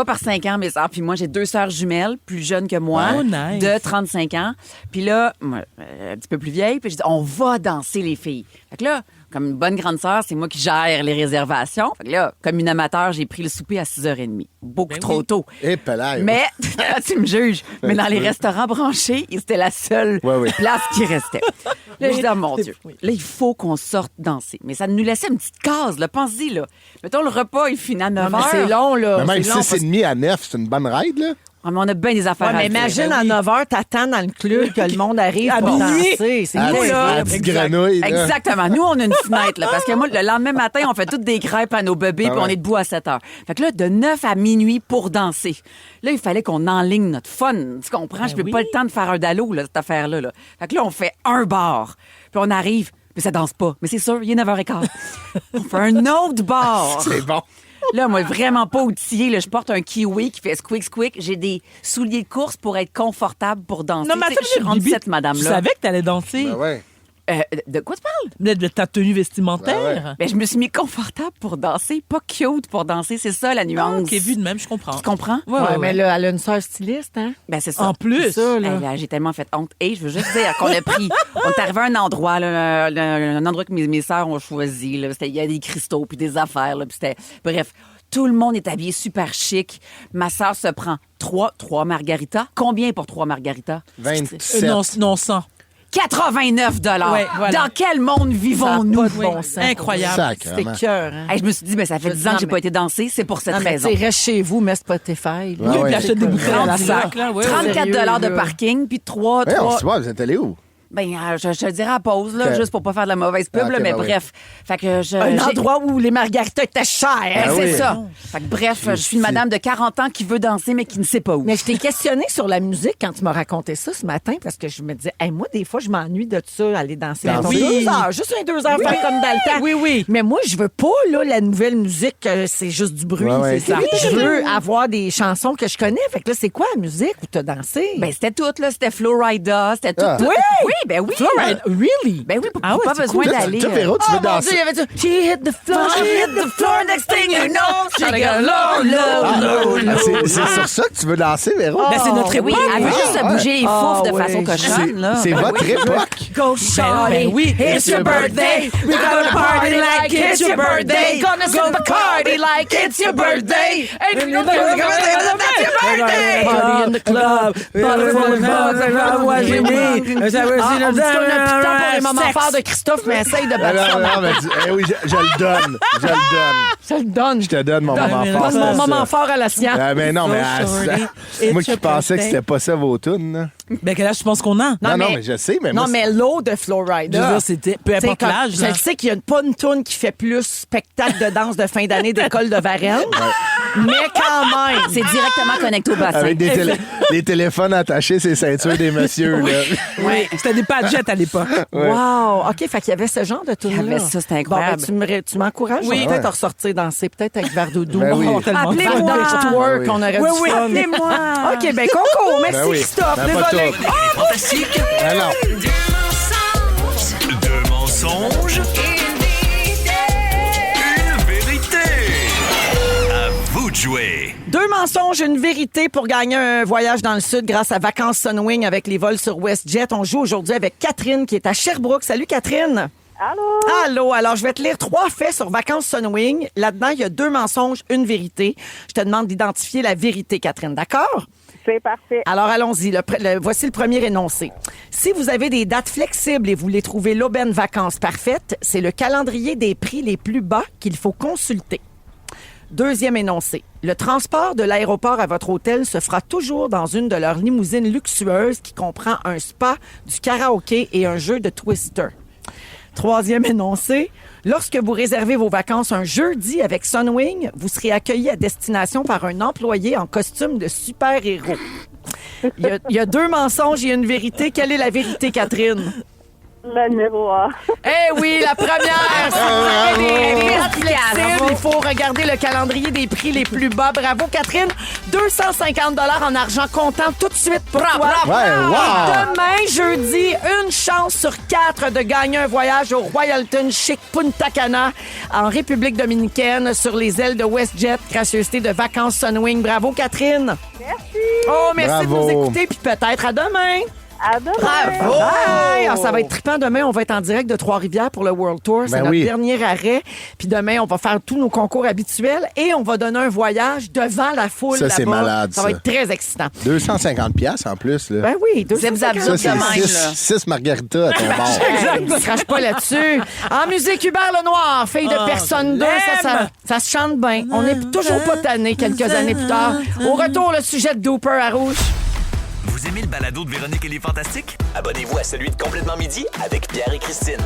par 5 ans, mes sœurs, puis moi, j'ai 2 sœurs jumelles, plus jeunes que moi, Oh, nice. de 35 ans. Puis là, moi, un petit peu plus vieille, puis je dis, on va danser, les filles. Fait que là, comme une bonne grande sœur, c'est moi qui gère les réservations. Fait que là, comme une amateur, j'ai pris le souper à 6h30. Beaucoup Ben trop oui. tôt. Et pelaille. Mais, tu me juges, mais dans les Oui. restaurants branchés, c'était la seule Ouais, oui. place qui restait. Là, je dis, oh mon Dieu, Oui. là, il faut qu'on sorte danser. Mais ça nous laissait une petite case, là. Pense-y, là. Mettons, le repas, il finit à 9 Mais h. c'est long, là. Mais même C'est long, 6h30 à 9, c'est une bonne ride, là. Ah, mais on a bien des affaires Ouais, mais à faire. imagine Ben à oui. 9h, t'attends dans le club que le monde arrive À pour minuit. danser. C'est À nous, la là. petite grenouille, là. Exactement. Nous, on a une fenêtre, là. Parce que moi, le lendemain matin, on fait toutes des crêpes à nos bébés, puis ouais. on est debout à 7 h. Fait que là, de 9 à minuit pour danser. Là, il fallait qu'on enligne notre fun. Tu comprends? Je peux oui. pas le temps de faire un dallo, là, cette affaire-là, là. Fait que là, on fait un bar. Puis on arrive, mais ça danse pas. Mais c'est sûr, il est 9h15. On fait un autre bar. C'est bon. Là, moi, vraiment pas outillée. Là, je porte un kiwi qui fait squeak, squeak. J'ai des souliers de course pour être confortable pour danser. Non, mais Tu sais, attends, je suis rendue Bibi, cette madame-là. Tu savais que t'allais danser. Ben ouais. De quoi tu parles? De ta tenue vestimentaire. Ben ouais. Ben, je me suis mis confortable pour danser, pas cute pour danser. C'est ça, la Ah, nuance. OK, vu de même, je comprends. Tu comprends? Ouais, mais là, elle a une sœur styliste, hein? Ben, c'est ça. En plus. Ça, là. Hey, là, j'ai tellement fait honte. Et je veux juste dire qu'on a pris... On est arrivé à un endroit, là, un endroit que mes sœurs ont choisi. Là. Il y a des cristaux puis des affaires. Là, puis c'était... Bref, tout le monde est habillé super chic. Ma sœur se prend trois margaritas. Combien pour 3 margaritas? 27. Non, sans. 89 Ouais, voilà. Dans quel monde vivons-nous? pas de bon sens. Incroyable. C'était Sacrément. cœur, hein? Hey, je me suis dit, ben, ça fait 10 ans que j'ai pas été danser. C'est pour cette Non, mais raison. tu sais, reste chez vous, mets Spotify. Ouais, Oui, ouais. puis achète des bouteilles à la Rendu sac, là. Ouais, ouais. 34 Sérieux, de là. parking, puis 3... Ouais, on se voit, vous êtes allés où? Ben, je te le dirai à pause, là, Ok. juste pour pas faire de la mauvaise pub, Ah, ok, là, mais ben oui. bref. Fait que Un j'ai- endroit où les margaritas étaient chères. Eh, c'est oui. ça. Fait que bref, je suis une madame de 40 ans qui veut danser, mais qui ne sait pas où. Mais je t'ai questionné sur la musique quand tu m'as raconté ça ce matin parce que je me disais, hey, moi, des fois, je m'ennuie de ça, aller danser. Ben mettons, oui. 2 heures, juste un 2 heures, faire comme dans le temps. Oui, oui. Mais moi, je veux pas, là, la nouvelle musique, c'est juste du bruit. Ouais, ouais. C'est ça. Je veux avoir des chansons que je connais. Fait que là, c'est quoi la musique où t'as dansé? Ben, c'était tout, là. C'était Florida, c'était tout. Ah. Oui! Oui, ben oui. Florida, really? Ben oui, Ah ouais, pas c'est besoin cool. d'aller. Toi, Véro, tu veux Oh, mon danser? Dieu, il y avait ça. She hit the floor, she hit the floor, next thing you know, she got low, low, low. Ah, c'est sur ça que tu veux danser, Véro? Ben, c'est notre Oui, époque. elle veut juste se bouger les Ah, foufs de oui. façon cochonne, là. C'est Ben votre oui. époque. Go, shawty. ben oui. It's your birthday. We gonna party like it's your birthday. Gonna sip Bacardi like it's your birthday. And you know that's your birthday. Party in the club. Party in the club. What you mean? On se tourne un petit temps pour les moments forts de Christophe, mais essaye de Ah, battre ça. non, mais oui, je le donne. Je le donne. Je le donne. Je te donne mon moment mais fort. Donne c'est mon ça. moment fort à la sienne. Ah, mais non, mais moi It's qui your pensais que birthday. c'était pas ça vos tunes. là. Ben, quel âge tu penses qu'on a? Non, mais je sais, mais moi, Non, mais l'eau de Florida. Je veux dire, c'était... Peu importe T'sais, l'âge, là. Je sais qu'il n'y a pas une toune qui fait plus spectacle de danse de fin d'année d'école de Varennes, mais quand même. C'est directement connecté au bassin. avec des téléphones attachés, ces ceintures des messieurs. Là. Oui, c'était des padgettes à l'époque. Wow! OK, fait qu'il y avait ce genre de toune-là. Il y avait ça, c'était incroyable. Bon, ben, tu m'encourages? Oui. On va peut-être en ressortir danser, peut-être avec Verdoudou. Ben oui. Oh, tellement de fun. Appelez-moi. Twerk, Oui. on aurait Oui, du oui, fun. Appelez-moi. OK, ben Coco, merci Ben oui. Christophe. Ben, pas Désolé. tout. Fantastique. Alors, Deux mensonges. Une vérité. jouer. 2 mensonges, une vérité pour gagner un voyage dans le sud grâce à Vacances Sunwing avec les vols sur WestJet. On joue aujourd'hui avec Catherine qui est à Sherbrooke. Salut Catherine. Allô? Allô, alors je vais te lire 3 faits sur Vacances Sunwing. Là-dedans, il y a 2 mensonges, une vérité. Je te demande d'identifier la vérité, Catherine, d'accord? C'est parfait. Alors allons-y, voici le premier énoncé. Si vous avez des dates flexibles et vous voulez trouver l'aubaine vacances parfaite, c'est le calendrier des prix les plus bas qu'il faut consulter. Deuxième énoncé. Le transport de l'aéroport à votre hôtel se fera toujours dans une de leurs limousines luxueuses qui comprend un spa, du karaoké et un jeu de Twister. Troisième énoncé. Lorsque vous réservez vos vacances un jeudi avec Sunwing, vous serez accueilli à destination par un employé en costume de super-héros. Il y a 2 mensonges et une vérité. Quelle est la vérité, Catherine? Le numéro A. Eh oui, la première! Si vous avez des dates flexibles, il faut regarder le calendrier des prix les plus bas. Bravo, Catherine. 250 $ en argent comptant tout de suite pour toi. Ouais, wow. Demain, jeudi, une chance sur 4 de gagner un voyage au Royalton Chic Punta Cana en République dominicaine sur les ailes de WestJet, gracieuseté de Vacances Sunwing. Bravo, Catherine. Merci. Oh, merci Bravo. de nous écouter, puis peut-être à demain. À demain. Bravo! Bye! Alors, ça va être trippant. Demain, on va être en direct de Trois-Rivières pour le World Tour. C'est Ben notre oui. dernier arrêt. Puis demain, on va faire tous nos concours habituels et on va donner un voyage devant la foule Ça, là-bas. c'est malade, Ça va ça. être très excitant. 250$ en plus. Là. Ben oui, Vous avez 250. Ça, quand c'est même, 6 margaritas à ton bord. Ne crache pas là-dessus. En musique, Hubert Lenoir, fille de personne 2, ça se chante bien. On n'est toujours pas tanné quelques années plus tard. Au retour, le sujet de Dooper à Rouge. Vous aimez le balado de Véronique et les Fantastiques? Abonnez-vous à celui de Complètement Midi avec Pierre et Christine.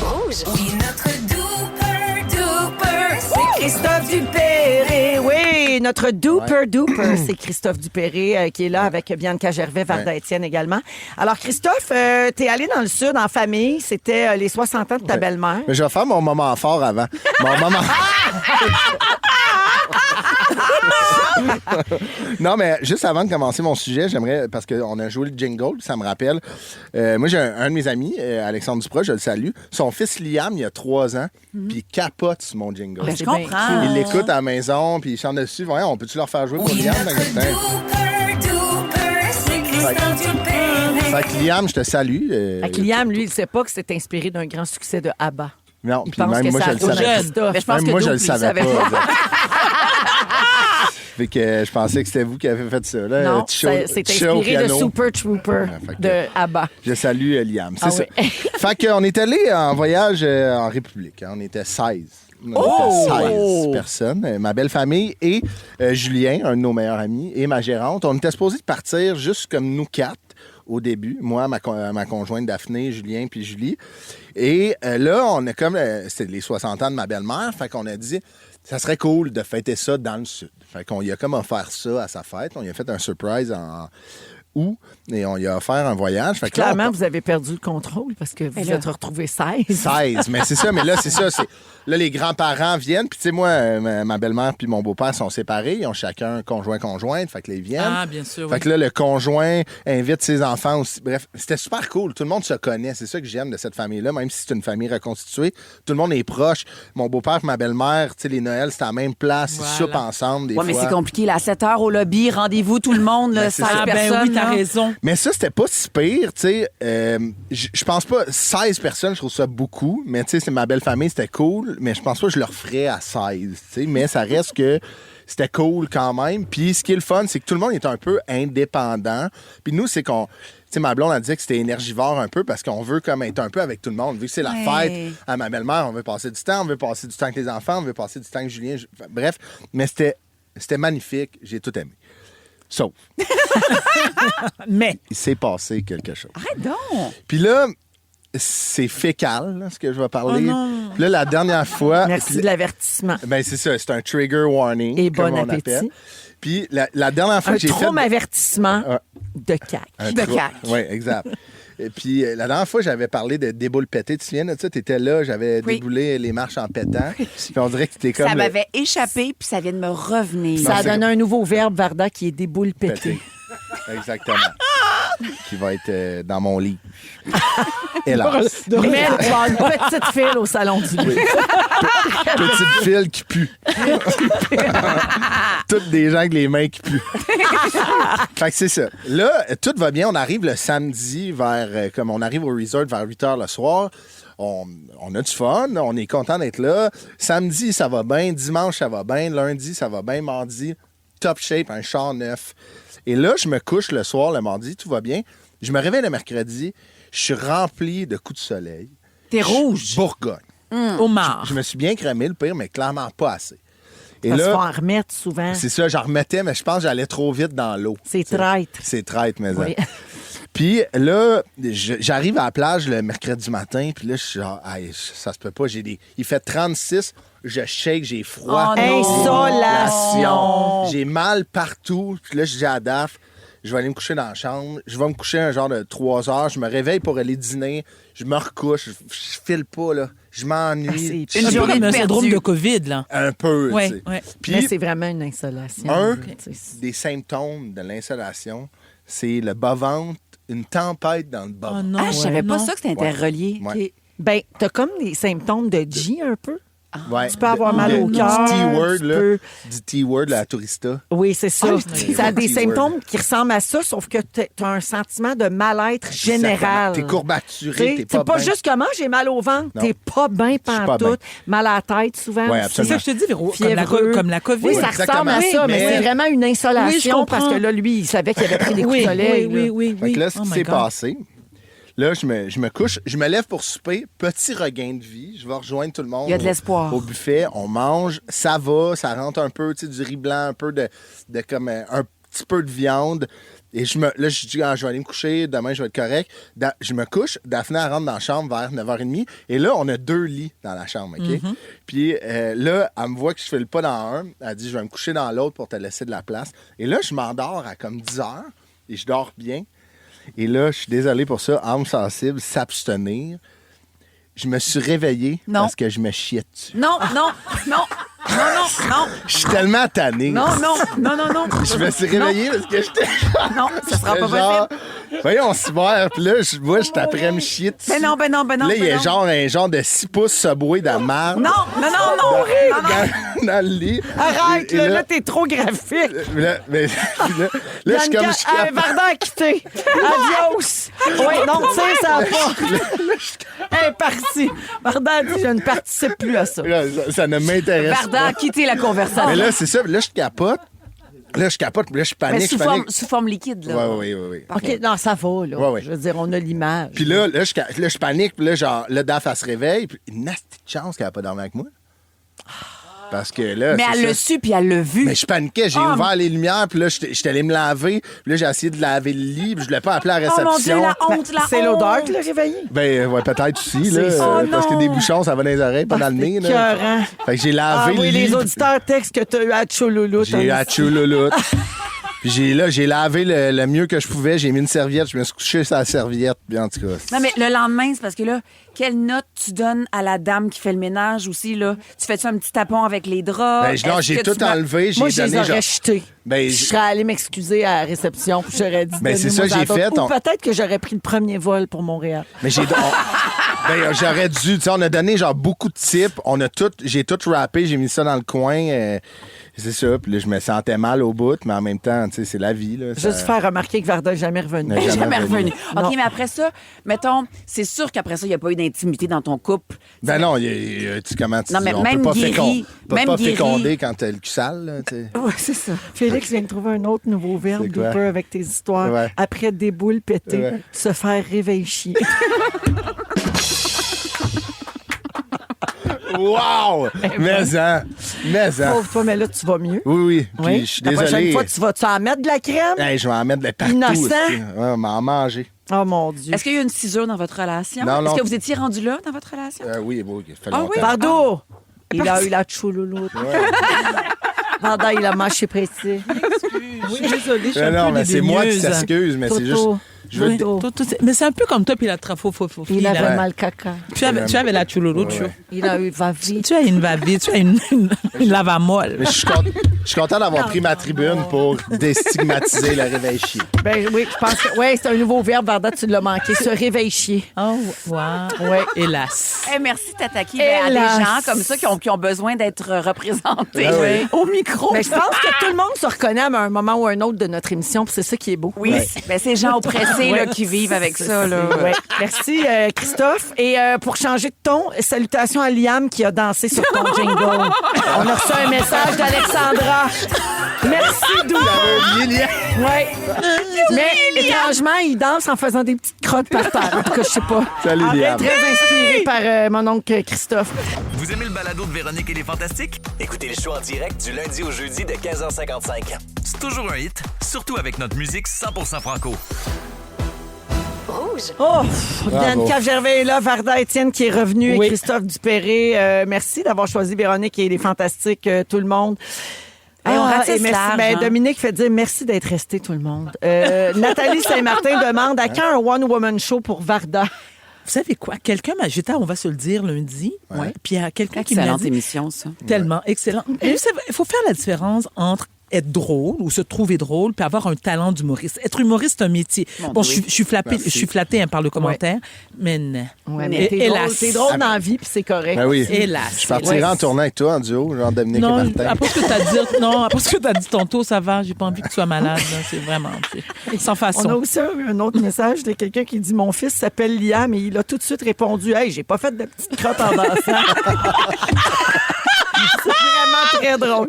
Rouge. Oui, notre Dooper, C'est Christophe Dupéré. Oui, notre Dooper, c'est Christophe Dupéré qui est là avec Bianca Gervais, Varda Étienne également. Alors, Christophe, t'es allé dans le Sud en famille. C'était les 60 ans de ta belle-mère. Mais je vais faire mon moment fort avant. Mon moment... Non, mais juste avant de commencer mon sujet, j'aimerais, parce qu'on a joué le jingle, ça me rappelle. Moi, j'ai un de mes amis, Alexandre Duprat, je le salue. Son fils Liam, il a 3 ans, puis il capote sur mon jingle. Ben, je C'est bien comprends. Il l'écoute à la maison, puis il chante dessus. Ouais, on peut-tu leur faire jouer pour Liam? Fait que Liam, je te salue. Fait que Liam, lui, il sait pas que c'est inspiré d'un grand succès de ABBA. Non, Il puis pense même que moi, ça je le arrive à savais. Christophe. Mais je pense Même que moi, je Doop, le lui, savais savait pas. Fait que je pensais que c'était vous qui avez fait ça. Là. Non, Tisha- c'est Tisha au inspiré de piano. Super Trooper fait que- de ABBA. Je salue Liam, c'est Ah ça. oui. Fait qu'on est allé en voyage en République. Hein. On était 16. On était 16 personnes. Ma belle famille et Julien, un de nos meilleurs amis, et ma gérante. On était supposés de partir juste comme nous 4 au début. Moi, ma conjointe Daphné, Julien puis Julie. Et là, on a comme... c'était les 60 ans de ma belle-mère. Fait qu'on a dit... Ça serait cool de fêter ça dans le Sud. Fait qu'on y a comme offert ça à sa fête. On y a fait un surprise en août et on y a offert un voyage. Fait que là, Clairement, vous avez perdu le contrôle parce que vous êtes retrouvés 16. 16, mais c'est ça. Mais là, c'est ça. Là, les grands-parents viennent. Puis, tu sais, moi, ma belle-mère puis mon beau-père sont séparés. Ils ont chacun conjointe. Fait que là, ils viennent. Ah, bien sûr, Fait oui. que là, le conjoint invite ses enfants aussi. Bref, c'était super cool. Tout le monde se connaît. C'est ça que j'aime de cette famille-là. Même si c'est une famille reconstituée, tout le monde est proche. Mon beau-père et ma belle-mère, tu sais, les Noëls, c'est à la même place. Voilà. Ils soupent ensemble des Ouais, mais fois. c'est compliqué. Là, à 7 heures au lobby, rendez-vous tout le monde, là, Ben, c'est 16 ça. Ah, ben personnes. oui, t'as là. raison. Mais ça, c'était pas si pire, tu sais. Je pense pas... 16 personnes, je trouve ça beaucoup. Mais tu sais, c'est ma belle famille, c'était cool. Mais je pense pas que je le referais à 16, tu sais. Mais ça reste que c'était cool quand même. Puis ce qui est le fun, c'est que tout le monde est un peu indépendant. Puis nous, c'est qu'on... Tu sais, ma blonde, elle disait que c'était énergivore un peu parce qu'on veut comme être un peu avec tout le monde. Vu que c'est la Ouais. fête à ma belle-mère, on veut passer du temps. On veut passer du temps avec les enfants. On veut passer du temps avec Julien. Bref, mais c'était magnifique. J'ai tout aimé. Sauf, Mais, il s'est passé quelque chose. Arrête donc. Puis là, c'est fécal, là, ce que je vais parler. Oh non. Puis là, la dernière fois... Merci puis- de l'avertissement. Ben, c'est ça, c'est un trigger warning. Et comme bon on appétit. appelle. Puis la dernière fois Un que j'ai fait... avertissement Ouais. de CAQ. De CAQ. Oui, exact. Et puis, la dernière fois, j'avais parlé de déboule pété. Tu te souviens de ça? Tu étais là, j'avais Oui. déboulé les marches en pétant. Puis on dirait que c'était comme... Ça m'avait échappé, puis ça vient de me revenir. Ça a c'est- donné un nouveau verbe, Varda, qui est déboule pété. pété. Exactement. qui va être dans mon lit. Hélas. Mais tu vas avoir une petite file au salon du livre. Petite file qui pue. Toutes des gens avec les mains qui puent. Fait que c'est ça. Là, tout va bien. On arrive le samedi comme on arrive au resort vers 8 h le soir. On a du fun, on est content d'être là. Samedi, ça va bien. Dimanche, ça va bien. Lundi, ça va bien. Mardi, top shape, un char neuf. Et là, je me couche le soir, le mardi, tout va bien. Je me réveille le mercredi, je suis rempli de coups de soleil. T'es rouge. Bourgogne. Homard. Je me suis bien cramé, le pire, mais clairement pas assez. Et Ça se là, fait en remettre souvent. c'est ça, j'en remettais, mais je pense que j'allais trop vite dans l'eau. C'est traître. C'est traître, mais Oui. Puis là, j'arrive à la plage le mercredi matin, puis là, je suis genre, hey, ça se peut pas, il fait 36, je shake, j'ai froid. Oh non. Insolation. J'ai mal partout. Puis là, je dis à Daph, je vais aller me coucher dans la chambre. Je vais me coucher un genre de 3 heures. Je me réveille pour aller dîner. Je me recouche. Je file pas, là. Je m'ennuie. Ah, c'est Un peu journée comme un perdue. syndrome de COVID, là. Un peu, Ouais, tu sais. ouais. Puis, Mais c'est vraiment une insolation. un Tu sais, des symptômes de l'insolation, c'est le bas-ventre, une tempête dans le bas. Oh non. Ah, je savais pas non. ça que c'était interrelié. Ouais. OK. Ben, t'as comme des symptômes de G un peu. Ouais. Tu peux avoir mal au Du cœur. T-word, tu là. peux- Du T-word, la tourista. Oui, c'est ça. oui. Ça a des T-word. symptômes qui ressemblent à ça, sauf que t'as un sentiment de mal-être général. T'es courbaturé, t'es C'est pas pas bien. juste comment j'ai mal au ventre, Non. t'es pas bien pas pantoute, mal à la tête souvent. Ouais, aussi. C'est ça que je te dis, Véro, comme la COVID. Oui, ça Exactement. ressemble à ça, mais Mais- c'est vraiment une Oui, je insolation comprends. parce que là, lui, il savait qu'il avait pris des coups Oui, de soleil. oui, là. oui, Fait oui. que là, ce Oh qui my s'est God. passé, là, je me couche, je me lève pour souper, petit regain de vie, je vais rejoindre tout le monde. Il y a de l'espoir. Au buffet, on mange, ça va, ça rentre un peu, tu sais, du riz blanc, un peu de comme un petit peu de viande. Et là, je dis, je vais aller me coucher, demain, je vais être correct. Je me couche, Daphné, elle rentre dans la chambre vers 9h30. Et là, on a 2 lits dans la chambre, OK? Puis là, elle me voit que je fais le pas dans un. Elle dit, je vais me coucher dans l'autre pour te laisser de la place. Et là, je m'endors à comme 10h et je dors bien. Et là, je suis désolé pour ça, âme sensible, s'abstenir. Je me suis réveillé Non. parce que je me chiais dessus. Non, non, non, non, non, non. Je suis tellement tanné. Non, non, non, non, non. Je me suis réveillé parce que j'étais... Non, ça sera pas genre, possible. voyons, c'est bon. Puis là, moi, j'étais après à me chier dessus. Ben non, ben non, ben non. Là, il y ben a non. un genre de 6 pouces Subway dans la marde. Non, non, non, non. Non, non. Dans le lit. Arrête, Et là, t'es trop graphique. là, je suis comme... je suis capable- Varda a quitté. Adios. Oui, non, tu sais, ça va pas. Elle est partie. Varda a dit, je ne participe plus à ça. Là, ça ne m'intéresse Varda a pas. quitté la conversation. Mais là, c'est ça. Là, je capote. Là, je Mais panique. sous forme liquide, là. Oui. OK, non, ça va, là. Ouais, ouais. Je veux dire, on a l'image. Puis là, je panique. Puis là, genre, le DAF, elle se réveille. Puis une nasty de chance qu'elle n'a pas dormi avec moi. Parce que là, Mais c'est elle ça. l'a su, puis elle l'a vu. Mais je paniquais, j'ai ouvert les lumières, puis là, j'étais allé me laver, puis là, j'ai essayé de laver le lit, puis je l'ai pas appelé à la Oh mon Dieu, réception. la honte, la honte. C'est l'odeur qui l'a réveillé. Ben, ouais, peut-être aussi, là, C'est ça. Oh parce que non. des bouchons, ça va dans les oreilles, pas dans le nez, là. écœurant. Fait que j'ai Ah lavé oui, le lit. les auditeurs textent que tu as eu à Tchouloulou. J'ai eu à tchoulouloute. Puis j'ai lavé le mieux que je pouvais, j'ai mis une serviette, je me suis couché sur la serviette, puis en tout cas. Non, mais le lendemain, c'est parce que là, quelle note tu donnes à la dame qui fait le ménage aussi, là? Tu fais-tu un petit tapon avec les draps? Ben, non, Est-ce j'ai que tout tu m'as- enlevé, j'ai Moi, je les donné aurais genre... jetés. Ben, Je serais allée m'excuser à la réception. puis J'aurais dit. Ben, c'est ça donnez-moi que j'ai d'autres. fait. Ou peut-être que j'aurais pris le premier vol pour Montréal. Mais ben, j'aurais dû. Tu sais, on a donné genre beaucoup de tips. J'ai tout rappé, j'ai mis ça dans le coin. C'est ça. Puis là, je me sentais mal au bout, mais en même temps, tu sais, c'est la vie. Là, ça- Juste faire remarquer que Varda n'est jamais revenu. Mais Jamais revenu. Non. OK, mais après ça, mettons, c'est sûr qu'après ça, il n'y a pas eu d'intimité dans ton couple. Ben non, comment tu Non, dis, mais on même peut pas, guéri, peut même pas guéri. féconder quand t'as le cul sale. Là, tu sais. Oui, c'est ça. Félix vient de trouver un autre nouveau verbe, C'est quoi? Dooper, avec tes histoires. Ouais. Après des boules pétées, Ouais. se faire réveiller chier. Wow! Mais hein! Pauvre toi, mais là, tu vas mieux. Oui. Puis Oui. je suis La prochaine désolé. fois, tu vas-tu en mettre de la crème? Hey, je vais en mettre de partout. Innocent. aussi. Ouais, m'en manger. Oh mon Dieu. Est-ce qu'il y a eu une césure dans votre relation? Non, non. Est-ce que vous étiez rendu là dans votre relation? Oui, il fait Ah longtemps. oui? Vardo! Il a eu la tchoulouloute. Varda, il a mâché précis. Je suis désolée, je suis Mais un non, peu mais c'est moi qui dédaigneuse. s'excuse, mais c'est juste. Toto. Je veux Toto. Mais c'est un peu comme toi, puis la trafo, Il avait là. mal caca. Tu avais la chouloulou, Ouais. Il a eu va-vie. tu as une va-vie, tu as une lavamolle. Mais je suis Je suis content d'avoir pris ma tribune pour déstigmatiser le réveil chier. Ben oui, je pense que c'est un nouveau verbe, Varda, tu l'as manqué. Se réveiller. Oh, wow. Ouais. Hélas. Merci de t'attaquer à des gens comme ça qui ont besoin d'être représentés au micro. Mais je pense que tout le monde se reconnaît à un moment ou un autre de notre émission, puis c'est ça qui est beau. Oui, ben, ces gens oppressés là, qui vivent avec ça. Là. Ouais. Merci, Christophe. Et pour changer de ton, salutations à Liam qui a dansé sur ton jingle. On a reçu un message d'Alexandra. Merci, Dou. Ouais. Mais étrangement, il danse en faisant des petites crottes par terre. En tout cas, je sais pas. Salut, Liam. Très inspiré par mon oncle Christophe. Vous aimez le balado de Véronique et les Fantastiques? Écoutez le show en direct du lundi au jeudi de 15h55. C'est toujours un hit, surtout avec notre musique 100% franco. Oh, Bianca Gervais est là, Varda Étienne qui est revenu Oui. et Christophe Dupéré. Merci d'avoir choisi Véronique et les Fantastiques, tout le monde. Hey, on ratisse et merci. large, Ben, hein? Dominique fait dire merci d'être resté, tout le monde. Nathalie Saint-Martin demande à quand un one-woman show pour Varda? Vous savez quoi? J'étais à On va se le dire lundi. Puis il y a quelqu'un qui m'a Excellente dit... émission, ça. Tellement excellent. Et vous savez, il faut faire la différence entre être drôle ou se trouver drôle puis avoir un talent d'humoriste. Être humoriste, c'est un métier. Bon, Je suis flattée par le commentaire, mais non. Ouais, mais t'es drôle dans la vie, puis c'est correct. Ben oui. Hélas. Je partirai en tournant avec toi en duo, genre Dominique Non, et Martin. après ce que t'as dit, après ce que t'as dit tantôt, ça va. J'ai pas envie que tu sois malade. Là. C'est vraiment sans façon. On a aussi un autre message de quelqu'un qui dit « Mon fils s'appelle Liam » et il a tout de suite répondu « Hey, j'ai pas fait de petite crotte en dansant. » C'est vraiment très drôle.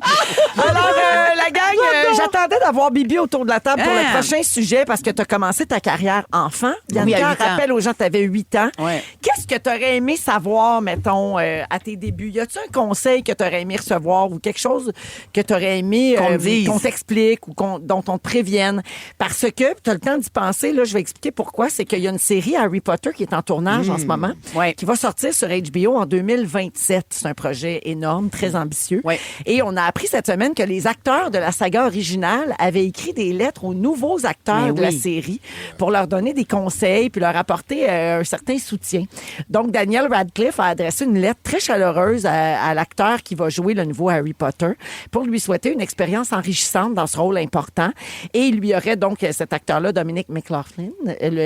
Alors, la gang, j'attendais d'avoir Bibi autour de la table pour le prochain sujet parce que tu as commencé ta carrière enfant. Bianca, Oui, à 8 ans. rappelle aux gens que tu avais 8 ans. Ouais. Qu'est-ce que tu aurais aimé savoir, mettons, à tes débuts? Y a-tu un conseil que tu aurais aimé recevoir ou quelque chose que tu aurais aimé Qu'on te dise. qu'on t'explique ou dont on te prévienne? Parce que, tu as le temps d'y penser, là, je vais expliquer pourquoi. C'est qu'il y a une série Harry Potter qui est en tournage en ce moment, Ouais. qui va sortir sur HBO en 2027. C'est un projet énorme, très ambitieux. Ouais. Et on a appris cette semaine que les acteurs de la saga originale avaient écrit des lettres aux nouveaux acteurs Mais de la oui. série pour leur donner des conseils puis leur apporter un certain soutien. Donc, Daniel Radcliffe a adressé une lettre très chaleureuse à l'acteur qui va jouer le nouveau Harry Potter pour lui souhaiter une expérience enrichissante dans ce rôle important. Et il lui aurait donc, cet acteur-là, Dominic McLaughlin,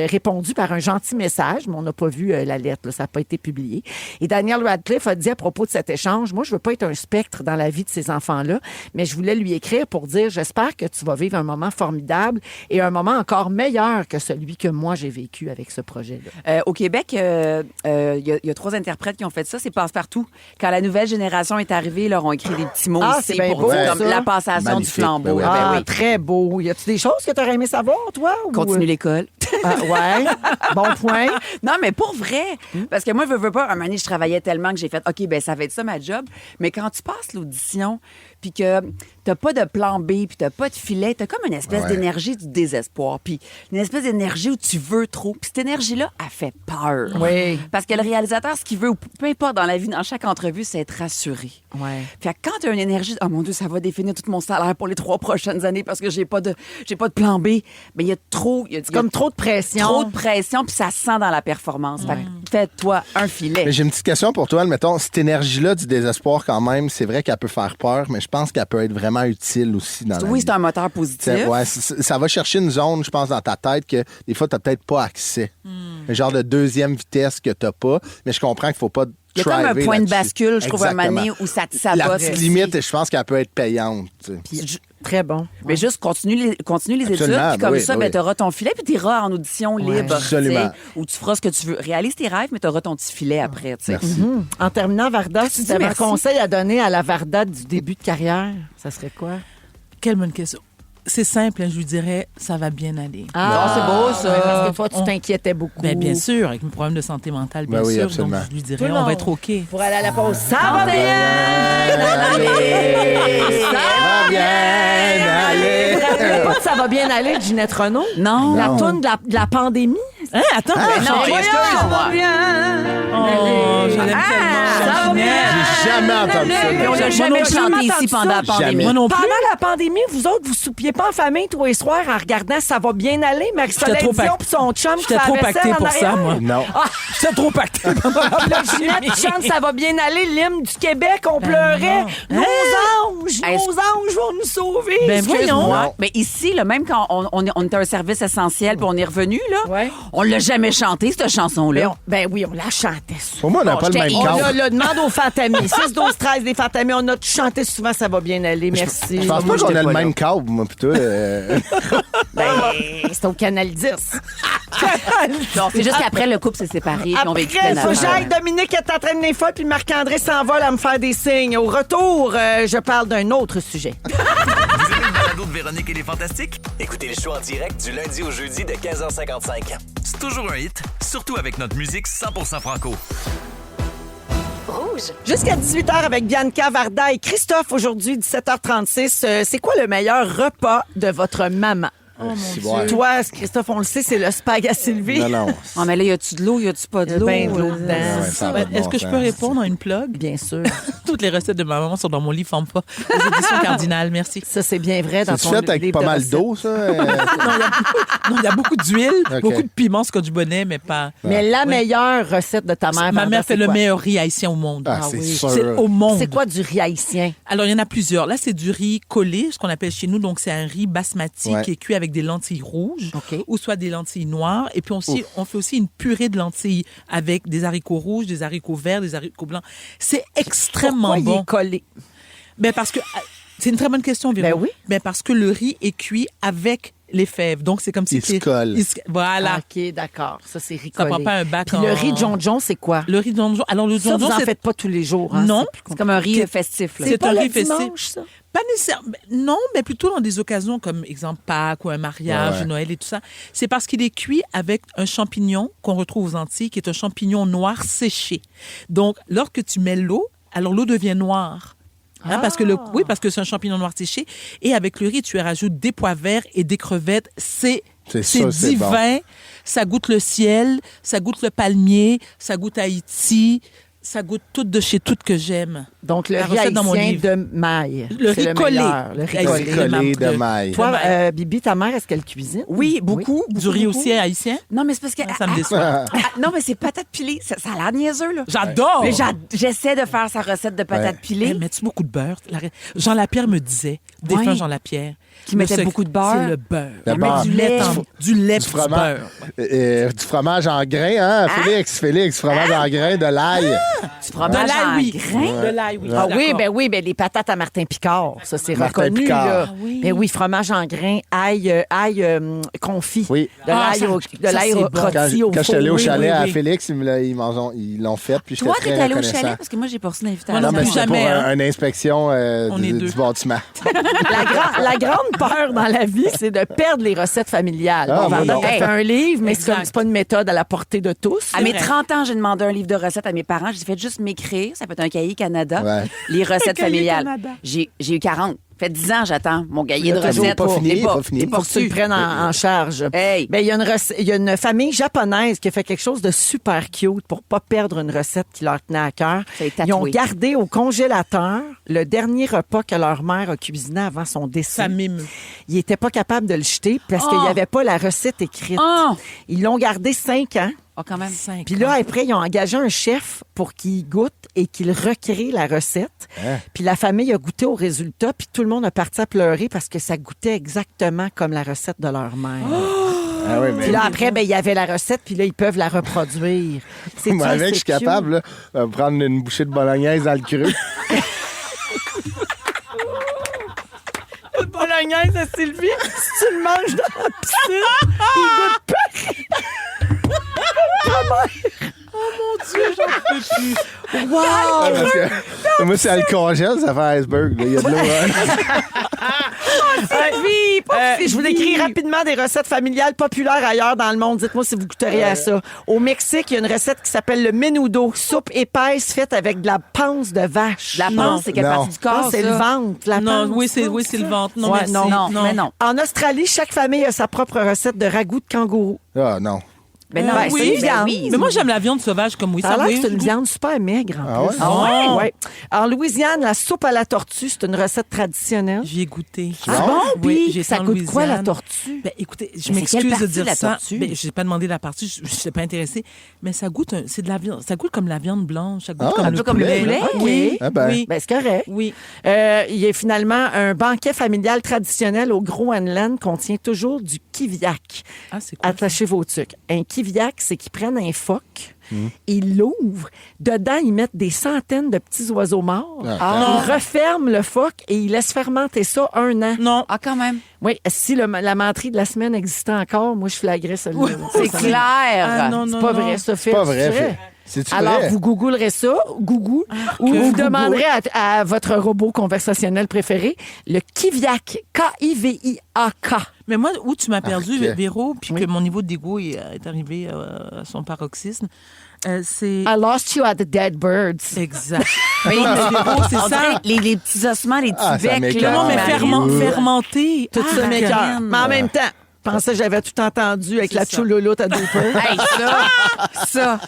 répondu par un gentil message, mais on n'a pas vu la lettre, là, ça n'a pas été publié. Et Daniel Radcliffe a dit à propos de cet échange, moi, je veux pas être un spectre dans la vie de ces enfants-là, mais je voulais lui écrire pour dire, j'espère que tu vas vivre un moment formidable et un moment encore meilleur que celui que moi j'ai vécu avec ce projet-là. Au Québec, il y a 3 interprètes qui ont fait ça. C'est Passe-Partout. Quand la nouvelle génération est arrivée, ils leur ont écrit des petits mots Ah, ici c'est bien pour beau, dire comme ça. la passation Magnifique. du flambeau. Ben oui. Ah, ben oui. Très beau. Y a-tu des choses que tu aurais aimé savoir, toi? ou- Continue l'école. Ah, ouais, bon point. Non, mais pour vrai. Parce que moi, veux pas, un moment donné, je travaillais tellement que j'ai fait, OK, ben ça va être ça ma job. Mais quand tu passes l'audition, puis que t'as pas de plan B, puis t'as pas de filet, t'as comme une espèce d'énergie du désespoir, puis une espèce d'énergie où tu veux trop. Puis cette énergie-là, elle fait peur. Oui. Parce que le réalisateur, ce qu'il veut, ou peu importe dans la vie, dans chaque entrevue, c'est être rassuré. Ouais. Fait que quand t'as une énergie, oh mon Dieu, ça va définir tout mon salaire pour les 3 prochaines années parce que j'ai pas de plan B, mais il y a trop... Comme trop de pression. Trop de pression, puis ça se sent dans la performance. Fait que fais-toi un filet. Mais j'ai une petite question pour toi. Mettons, cette énergie-là du désespoir, quand même, c'est vrai qu'elle peut faire peur, mais je pense qu'elle peut être vraiment utile aussi dans la Oui, vie. c'est un moteur positif. Ouais, ça va chercher une zone, je pense, dans ta tête que des fois, tu n'as peut-être pas accès. Un genre de deuxième vitesse que tu n'as pas. Mais je comprends qu'il ne faut pas Il y a comme un driver point de là-dessus. bascule, je trouve, un moment donné Exactement. où ça te La sabote. petite aussi. limite, je pense qu'elle peut être payante. Tu sais. Très bon. Mais juste continue les Absolument, études, puis comme oui, ça, oui. tu auras ton filet, puis tu iras en audition libre. Absolument. tu sais, Où tu feras ce que tu veux. Réalise tes rêves, mais tu auras ton petit filet après. Tu sais. Merci. En terminant, Varda, si dis tu avais un merci? conseil à donner à la Varda du début de carrière, ça serait quoi? Quelle bonne question. C'est simple, hein, je lui dirais, ça va bien aller. Ah, c'est beau, ça. ouais, parce que des fois, tu On- t'inquiétais beaucoup. Ben, bien sûr, avec mes problèmes de santé mentale, bien Ben oui, sûr. absolument. Donc, je lui Tout dirais, le on monde. va être OK. Pour aller à la pause. Ça va bien aller! Ça va bien aller. Vous vous rappelez pas de Ça va bien aller de Ginette Renault? Non. La toune de la pandémie? Hein, attends. Non, excuse-moi. Oh, je l'aime tellement. Ginette. J'ai jamais entendu ça. Puis on l'a jamais chanté ici pendant la pandémie. Jamais. Moi non plus. Pendant la pandémie, vous autres, vous soupiez pas en famille tous les soirs en regardant Ça va bien aller, Marie-Soleil J'étais trop Dion pacté. puis son chum qui J'étais fait trop la vaisselle pacté en pour ça, arrière? moi. Non. J'étais trop pacté. Là, Ginette chante Ça va bien aller, l'hymne du Québec, on pleurait. non. Nos anges, Nos anges vont nous sauver. Ben voyons. Non. Mais ici, là, même quand on était un service essentiel puis on est revenu, là, Ouais. on l'a jamais chanté, cette chanson-là. Ben oui, on la chantait souvent. Pour moi, on n'a pas le même On cadre. a demande aux Fantamis. 6, 12, 13 des Fantamis. On a tout chanté souvent, ça va bien aller. Merci. Je pense pas qu'on a le même câble, moi, pis toi. Ben, c'est au Canal 10. Non, c'est juste qu'après, le couple s'est séparé puis on vécu Après, plein faut que d'affaires. j'aille. Dominique est en train de venir folle, puis Marc-André s'envole à me faire des signes. Au retour, je parle d'un autre sujet. Vous aimez le balado de Véronique et les Fantastiques? Écoutez le show en direct du lundi au jeudi de 15h55. C'est toujours un hit, surtout avec notre musique 100% franco. Rouge. Jusqu'à 18h avec Bianca Varda et Christophe aujourd'hui, 17h36. C'est quoi le meilleur repas de votre maman? Toi, Christophe, on le sait, c'est le spag à Sylvie. Non, non. Ah, mais là, y a-tu de l'eau, y a-tu pas de l'eau? Ben de l'eau dedans. Ouais, ça va de Est-ce bon que je peux sens. répondre à une plug? Bien sûr. Toutes les recettes de ma maman sont dans mon livre Forme pas aux éditions Cardinal. Merci. Ça, c'est bien vrai dans C'est ton fait avec livre pas de mal recettes. d'eau, ça? Non, il y a beaucoup d'huile, Ok. beaucoup de piment, Scotch bonnet, mais pas. Mais la meilleure recette de ta mère, Ma Varda, mère fait c'est le quoi? meilleur riz haïtien au monde. Ah, c'est sûr. C'est au monde. C'est quoi du riz haïtien? Alors, il y en a plusieurs. Là, c'est du riz collé, ce qu'on appelle chez nous. Donc, c'est un riz basmati Ouais. qui est cuit avec des lentilles rouges OK. ou soit des lentilles noires. Et puis, on fait aussi une purée de lentilles avec des haricots rouges, des haricots verts, des haricots blancs. C'est extrêmement Pourquoi il bon. est collé? Ben, parce que... C'est une très bonne question, Véro. Ben oui. Ben, parce que le riz est cuit avec les fèves. Donc, c'est comme si... Il se colle. Voilà. OK, d'accord. Ça, c'est riz Ça collé. prend pas un bac Puis en- le riz John John, c'est quoi? Le riz de jonjon. Alors, le Ça, jonjon, vous en c'est... faites pas tous les jours. Hein? Non. C'est comme un riz festif, là. C'est pas un le riz festif. dimanche, ça? Pas nécessairement. Non, mais plutôt dans des occasions comme, exemple, Pâques ou un mariage, Ouais. Noël et tout ça. C'est parce qu'il est cuit avec un champignon qu'on retrouve aux Antilles, qui est un champignon noir séché. Donc, lorsque tu mets l'eau, alors l'eau devient noire. Hein, parce que oui, parce que c'est un champignon noir séché. Et avec le riz, tu y rajoutes des pois verts et des crevettes. C'est C'est ça, c'est divin. Ça goûte le ciel, ça goûte le palmier, ça goûte Haïti, ça goûte tout de chez tout que j'aime. Donc, le La riz recette dans mon haïtien livre. de maille. Le C'est riz collé. meilleur, le riz Avec collé. des Collé de membres maille. Toi, Ouais. Bibi, ta mère, est-ce qu'elle cuisine? Oui, beaucoup. Du riz beaucoup. aussi haïtien. Non, mais c'est parce que... Ça me déçoit. Non, mais c'est patates pilées. Ça a l'air niaiseux, là. J'adore! Mais j'essaie de faire sa recette de patates Ouais. pilées. Hey, mets-tu beaucoup de beurre? Jean Lapierre me disait, défunt Ouais. Jean Lapierre, Qui mettait le beaucoup de beurre. C'est le beurre. Le Il beurre. met du lait, du lait Du puis du fromage, beurre. du fromage en grains, hein? Félix, fromage en grains, de l'ail. Du De fromage l'ail, en oui. grains. De l'ail, oui. Ah je suis oui, d'accord. les patates à Martin Picard, ça c'est Martin reconnu. Picard. Là. Ah oui. Ben oui, fromage en grains, ail confit. Oui. De Ah, l'ail ça- de ça, l'ail c'est bon. rôti au Quand je suis four. allé au oui, chalet oui, à oui. Félix, ils l'ont fait, puis j'étais Toi, très t'es allé au reconnaissant. chalet parce que moi, j'ai pas reçu l'invitation. Moi Non, non mais plus, c'était pour jamais, hein. une inspection On est deux. du bâtiment. La grande peur dans la vie, c'est de perdre les recettes familiales. Ah, Bon, moi, Varda, non. t'as fait un livre, mais c'est Exact. comme- c'est pas une méthode à la portée de tous. À mes vrai. 30 ans, j'ai demandé un livre de recettes à mes parents. J'ai fait juste m'écrire. Ça peut être un cahier Canada. Ouais. Les recettes Cahier familiales. Canada. J'ai eu 40. Ça fait 10 ans, j'attends mon cahier de T'as toujours recettes. pas fini, T'es pas fini. t'es pas Faut que tu le reçu. prennes en charge. Hey. Ben, il y a une famille japonaise qui a fait quelque chose de super cute pour pas perdre une recette qui leur tenait à cœur. C'est tatoué. Ils ont gardé au congélateur le dernier repas que leur mère a cuisiné avant son décès. Ça m'émeut. Ils n'étaient pas capables de le jeter parce qu'il n'y avait pas la recette écrite. Oh! Ils l'ont gardé 5 ans. Oh, quand même. Puis là, après, ils ont engagé un chef pour qu'il goûte et qu'il recrée la recette. Hein? Puis la famille a goûté au résultat, puis tout le monde a parti à pleurer parce que ça goûtait exactement comme la recette de leur mère. Ah oui, mais Puis là, après, ben, il y avait la recette, puis là, ils peuvent la reproduire. C'est moi, avec, je suis cute. capable là, de prendre une bouchée de bolognaise dans le creux. Le bolognaise à Sylvie, si tu le manges dans la piscine, il goûte pas. Wow! Ah, parce que, moi, si elle le congèle, ça fait iceberg. là. Il y a de l'eau. Je vous décris rapidement des recettes familiales populaires ailleurs dans le monde. Dites-moi si vous goûteriez à ça. Au Mexique, il y a une recette qui s'appelle le menudo, soupe épaisse faite avec de la panse de vache. La Non. panse, c'est quelle Non. partie du Ah, corps, c'est ça? le ventre, la Non, panse. oui, c'est le ventre. Non, Ouais, merci. non, mais non. En Australie, chaque famille a sa propre recette de ragoût de kangourou. Ah non. Ben non, Ben, c'est une viande. oui. Mais moi, j'aime la viande sauvage comme oui. Ça a l'air oui. que c'est une viande super maigre, en Ah plus. ouais? Ah ouais? Ouais. En Louisiane, la soupe à la tortue, c'est une recette traditionnelle. J'y ai goûté. Ah bon? Oui, Puis j'ai ça été en goûte quoi, la Louisiane. tortue? Ben, écoutez, je Mais c'est quelle m'excuse de partie dire de la ça. tortue? Ben, je n'ai pas demandé la partie, je ne suis pas intéressée. Mais ça goûte, c'est de la viande. Ça goûte comme la viande blanche. Ça goûte Ah, comme un le peu comme le poulet. poulet? Oui, Ah ben. oui, Ben, c'est correct. oui. Il y a finalement un banquet familial traditionnel au Groenland contient toujours du kiviak. Ah, c'est quoi? Attachez vos trucs. Un kiviak, c'est qu'ils prennent un phoque, ils l'ouvrent, dedans, ils mettent des centaines de petits oiseaux morts, Ah, ils referment le phoque et ils laissent fermenter ça 1 an. Non. Ah, quand même. Oui, si la menterie de la semaine existait encore, moi, je flagrais celle-là. C'est clair. Ah, non, C'est non, pas non. vrai, ça fait. Pas vrai. C'est-tu Alors, vrai? vous googlerez ça, ou vous demanderez à votre robot conversationnel préféré le Kiviak, K-I-V-I-A-K. Mais moi, où tu m'as perdu, ok. Véro, puis que mon niveau d'ego est arrivé à son paroxysme, c'est... I lost you at the Dead Birds. Exact. Oui, Véro, c'est on ça. dirait les petits ossements, les petits Ah, ça becs. m'écoeure. Non, mais Marine. fermenté. Tout ça Ah, m'écoeure. Karine. Mais en même temps, je pensais que j'avais tout entendu avec C'est la ça. choulouloute à deux peu. Hey, ça.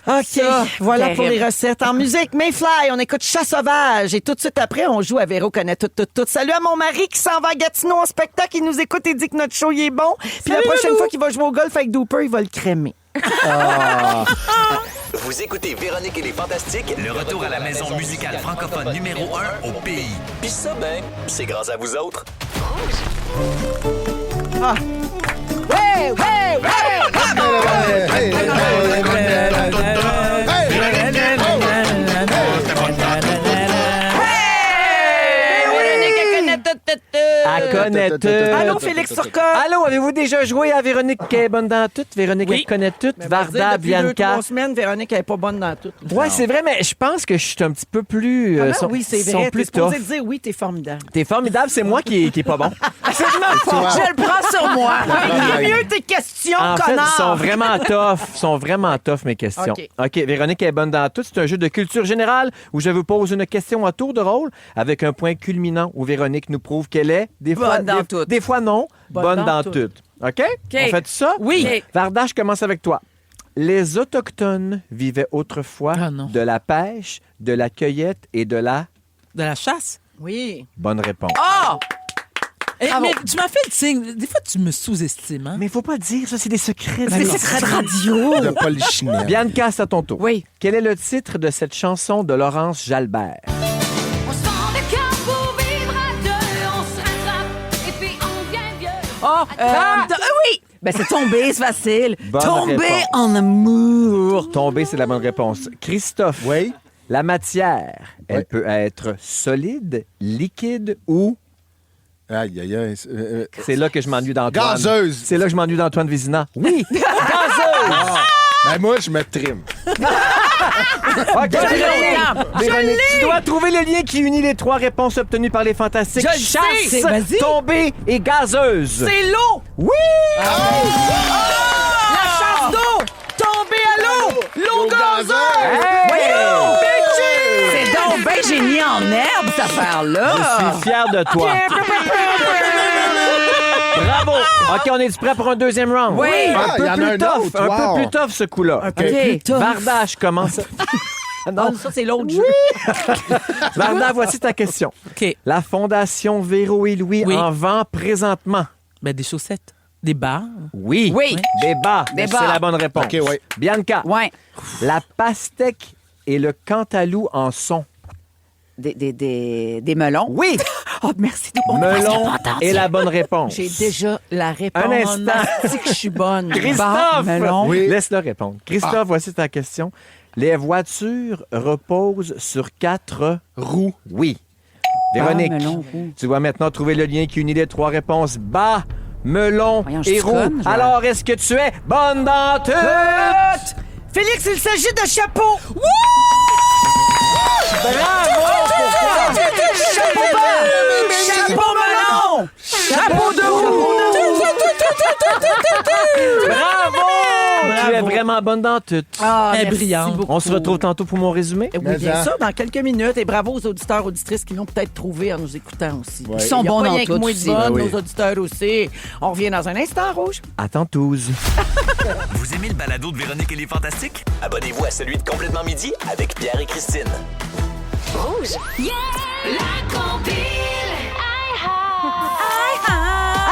OK, Ça, voilà terrible. pour les recettes. En musique, Mayfly, on écoute Chat sauvage. Et tout de suite après, on joue à Véro connaît tout. Salut à mon mari qui s'en va à Gatineau en spectacle. Il nous écoute et dit que notre show, il est bon. Puis la prochaine fois qu'il va jouer au golf avec Dooper, il va le crémer. Vous écoutez Véronique et les Fantastiques, Le retour à la maison musicale francophone numéro 1 au pays. puis ça, ben, c'est grâce à vous autres. Ouais, ouais, ouais! Hey, hey, Elle connaît tout. Allô, Félix Turcotte? Allô, avez-vous déjà joué à Véronique qui est bonne dans tout? Véronique elle connaît tout. Varda, Depuis 2-3 Bianca. semaines, Véronique, elle est pas bonne dans tout. Ouais, c'est vrai, mais je pense que je suis un petit peu plus. Ah, sont- oui, c'est sont vrai. T'es plus supposé tough. dire oui, t'es formidable. T'es formidable, c'est moi qui est pas bon. C'est de ma faute. Je le prends sur moi. Ouais. Il est mieux tes questions, En fait, connard. ils sont vraiment tough, mes questions. OK. OK, Véronique est bonne dans tout. C'est un jeu de culture générale où je vous pose une question à tour de rôle avec un point culminant où Véronique nous prouve qu'elle est des fois, Bonne dans des, tout. des fois non, bonne dans tout. tout. OK? On fait ça? Oui. OK. Varda, je commence avec toi. Les Autochtones vivaient autrefois Ah non. de la pêche, de la cueillette et de la... De la chasse. Oui. Bonne réponse. Oh! Mais tu m'as fait le signe. Des fois, tu me sous-estimes. Hein? Mais il faut pas dire, ça, c'est des secrets. C'est des secrets de radio. De Polichinelle. Bianca, c'est à ton tour. Oui. Quel est le titre de cette chanson de Laurence Jalbert? On se rend de cœur pour vivre à deux, on se rattrape et puis on vient vieux. Oh, oui! Ben, c'est tomber, c'est facile. Bonne Tomber réponse. en amour. Tomber, c'est la bonne réponse. Christophe, Oui. la matière, elle Oui. peut être solide, liquide ou... Aïe, aïe, aïe. C'est là que je m'ennuie d'Antoine. Gazeuse. C'est là que je m'ennuie d'Antoine Vézina. Oui, gazeuse! Ben moi, je me trime. OK, Véronique, tu dois trouver le lien qui unit les 3 réponses obtenues par les fantastiques. Je le sais, Chasse, vas-y. tomber et gazeuse. C'est l'eau! Oui! La chasse d'eau! Tomber à l'eau! L'eau gazeuse! Hey! C'est donc ben génie en herbe, cette affaire-là. Je suis fier de toi. Bravo! OK, on est prêt pour un deuxième round? Oui. Un peu il y en a plus un tough, autre, un wow. peu plus tough, ce coup-là. OK. Varda, je commence. Non, ça, c'est l'autre jeu. Varda, voici ta question. OK. La Fondation Véro et Louis Oui. en vend présentement. Ben, des chaussettes. Des barres. Oui. Oui. Des bas. Des C'est bas. la bonne réponse. OK, oui. Bianca. Ouais. La pastèque et le cantalou en sont. Des melons. Oui. Oh, merci. Melon est la bonne réponse. J'ai déjà la réponse. Un instant. C'est que je suis bonne. Christophe! melon. Oui. Laisse-le répondre. Christophe, voici ta question. Les voitures reposent sur 4 roues. Oui. Véronique, melon, roue. tu dois maintenant trouver le lien qui unit les 3 réponses. Bas, melon Voyons, je et suis roue. conne, je- Alors, est-ce que tu es bonne dans tout? Félix, il s'agit de chapeau. Bravo! Chapeau bas. Chapeau melon. Chapeau de roue. Bravo! Tu es vraiment vraiment bonne dans tout. Ah, Elle est merci brillante. beaucoup. On se retrouve tantôt pour mon résumé. Oui, Mais bien en- sûr, dans quelques minutes. Et bravo aux auditeurs, auditrices qui l'ont peut-être trouvé en nous écoutant aussi. Ouais. Ils sont Il y a bons pas dans rien que tout moi de aussi. bonne, Ah oui. nos auditeurs aussi. On revient dans un instant, Rouge. À tantouze. Vous aimez le balado de Véronique et les Fantastiques? Abonnez-vous à celui de Complètement Midi avec Pierre et Christine. Rouge. Yeah! La compile!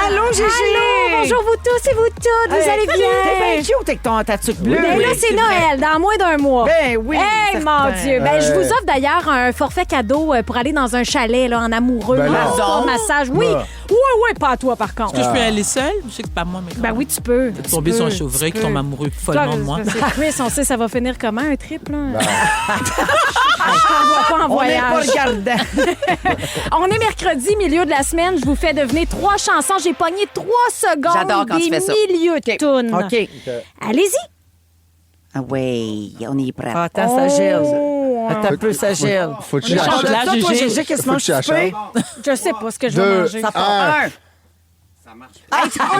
Allô, Gégé! Allô, bonjour vous tous et vous toutes, vous allez T'es bien? bien cute avec ton tuque bleue. Ben là, c'est Noël, dans moins d'un mois. Ben oui. Hey, certain. mon Dieu! Ben, je vous offre d'ailleurs un forfait cadeau pour aller dans un chalet là, en amoureux. Ben non. Sport, massage. Oui, Ah. oui, pas à toi par contre. Est-ce que je peux aller seule? Je sais que pas moi, mais quand Ben même. oui, tu peux. De tomber sur un chevreuil qui tombe amoureux follement de moi. C'est Chris, on sait ça va finir comment, un trip, là? Je t'envoie pas en On n'est pas voyage. regardant. On est mercredi, milieu de la semaine. Je vous fais deviner 3 chansons. J'ai pogné 3 secondes J'adore quand des tu fais ça. milieux de tunes. OK. Allez-y. Ah oui, on est prêt. Attends, ça gèle. Oh, Attends un peu, ça gèle. Faut que tu Mais la change de chantes. Là, ça, toi, Gégé. Gégé, qu'est-ce que Faut que tu la tu fais? chantes. Je sais pas ce que je vais Deux, manger. Ça part. un. On Je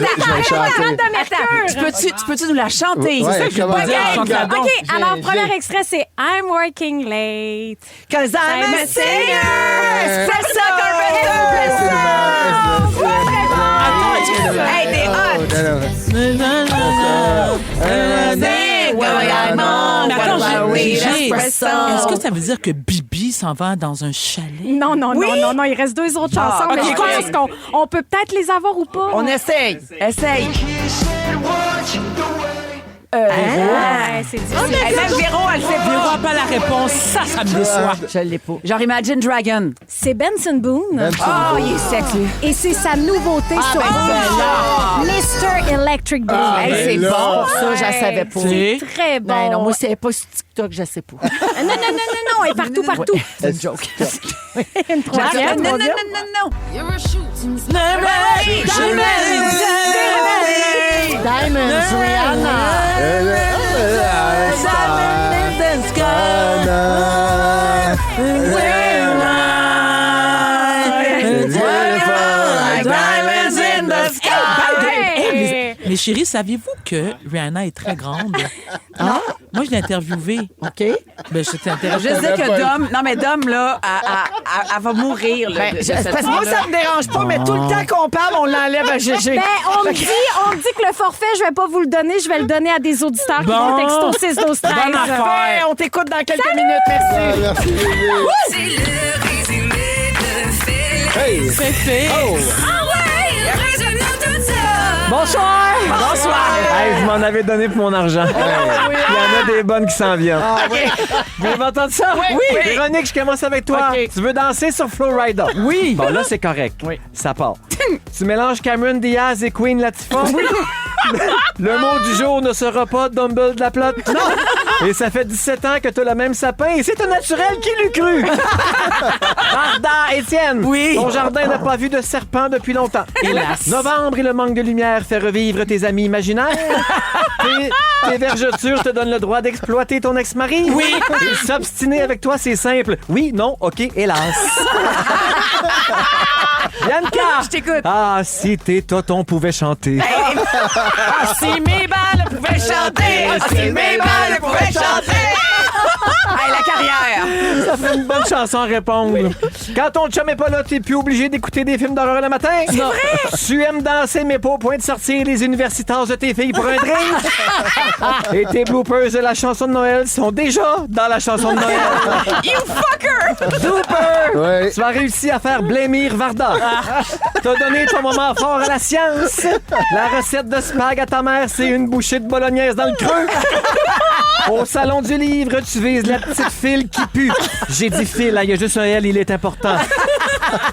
vais chanter. Tu peux-tu nous la chanter? Ouais, C'est ça que je comment veux dire? pas. Chante-la donc. OK, alors, J'ai- premier extrait, c'est I'm working late. Cause I'm a singer! C'est ça, Hey, t'es Mais attends, Gégé, espresso. est-ce que ça veut dire que Bibi s'en va dans un chalet? Non, il reste 2 autres chansons, mais ok, je pense qu'on peut peut-être les avoir ou pas. On essaye. Essaye. Ouais, c'est difficile. Même Véro, elle fait Je pas. vois pas la réponse. Ça me déçoit. Je l'ai pas. Genre Imagine Dragon. C'est Benson Boone. Oh, il est sexy. Et c'est sa nouveauté sur Mr. Electric Blue. Hey, c'est là. bon. Ça, je la savais pas. C'est Très bon. Ben non, moi, c'est pas sur TikTok, je sais pas. Non, elle est partout, partout. C'est une joke. Une troisième. Non. Diamonds, Rihanna. Mais chérie, saviez-vous que Rihanna est très grande? Ah? Moi, je l'ai interviewée. OK. Ben, je t'ai interviewée. Je sais que Dom, non mais Dom là, elle va mourir là. de Parce cette que moi, ça me dérange pas, mais tout le temps qu'on parle, on l'enlève à Gégé. Ben, on me dit que le forfait, je vais pas vous le donner, je vais le donner à des auditeurs qui Bon. vont texto 6 12 13. Bonne affaire. Ouais, on t'écoute dans quelques minutes, merci. Merci, Gégé. C'est le résumé de Félix. C'est fait. Ah ouais, résume-nous tout ça. Bonsoir. Hey, vous m'en avez donné pour mon argent. Il y en a des bonnes qui s'en viennent. Vous avez entendu ça? Oui. Véronique, je commence avec toi. OK. Tu veux danser sur Flowrider? Oui. Bon, là, c'est correct. Oui. Ça part. Tu mélanges Cameron Diaz et Queen Latifah? Oui. Le mot du jour ne sera pas Dumble de la Plotte. Non. Et ça fait 17 ans que tu as le même sapin et c'est un naturel qui l'eût cru. Varda, Étienne. Oui. Ton jardin n'a pas vu de serpent depuis longtemps. Hélas. Novembre et le manque de lumière fait revivre tes amis imaginaires. Tes vergetures te donnent le droit d'exploiter ton ex-mari. Oui. Et s'obstiner avec toi, c'est simple. Oui, non, OK, hélas. Yanka! Je t'écoute. Ah, si tes totons pouvaient chanter. Ah, si mes balles pouvaient chanter. Ah, si mes balles pouvaient chanter. Hey, la carrière. Ça fait une bonne chanson à répondre. Quand ton chum est pas là, t'es plus obligé d'écouter des films d'horreur le matin. C'est vrai. Tu aimes danser, mais pas au point de sortir les universitaires de tes filles pour un drink. Et tes bloopers de la chanson de Noël sont déjà dans la chanson de Noël. You fucker. Super! Ouais. Tu as réussi à faire blêmir Varda. T'as donné ton moment fort à la science. La recette de spag à ta mère, c'est une bouchée de bolognaise dans le creux. Au salon du livre, tu vises la petite file qui pue. J'ai dit file, hein, il y a juste un L, il est important.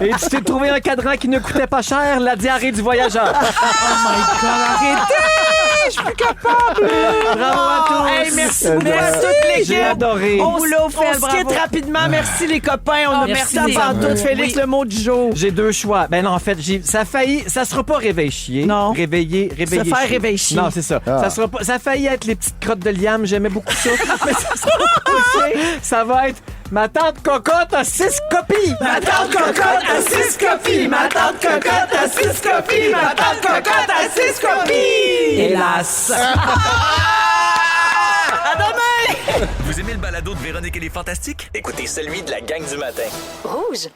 Et tu t'es trouvé un cadran qui ne coûtait pas cher, la diarrhée du voyageur. Oh my God, arrêtez! Je suis plus capable! Bravo à tous! Hey, merci beaucoup à toute l'équipe. J'ai adoré. On Boulot fait, on se quitte bravo. rapidement. Merci les copains. On a merci. merci à tous. Félix, Oui. le mot du jour. J'ai deux choix. Ben non, en fait, ça a failli. Ça sera pas réveil chier. Non. Réveiller Se faire chier. réveil chier. Non, c'est ça. Ah. Ça sera pas. Ça a failli être les petites crottes de liam. J'aimais beaucoup ça. Mais ça sera pas ça. Ça va être ma tante cocotte a 6 copies. Ma tante cocotte a 6 copies. Ma tante cocotte a 6 copies. Ma tante cocotte a 6 copies. Hélas. Vous aimez le balado de Véronique et les Fantastiques? Écoutez celui de la gang du matin. Rouge.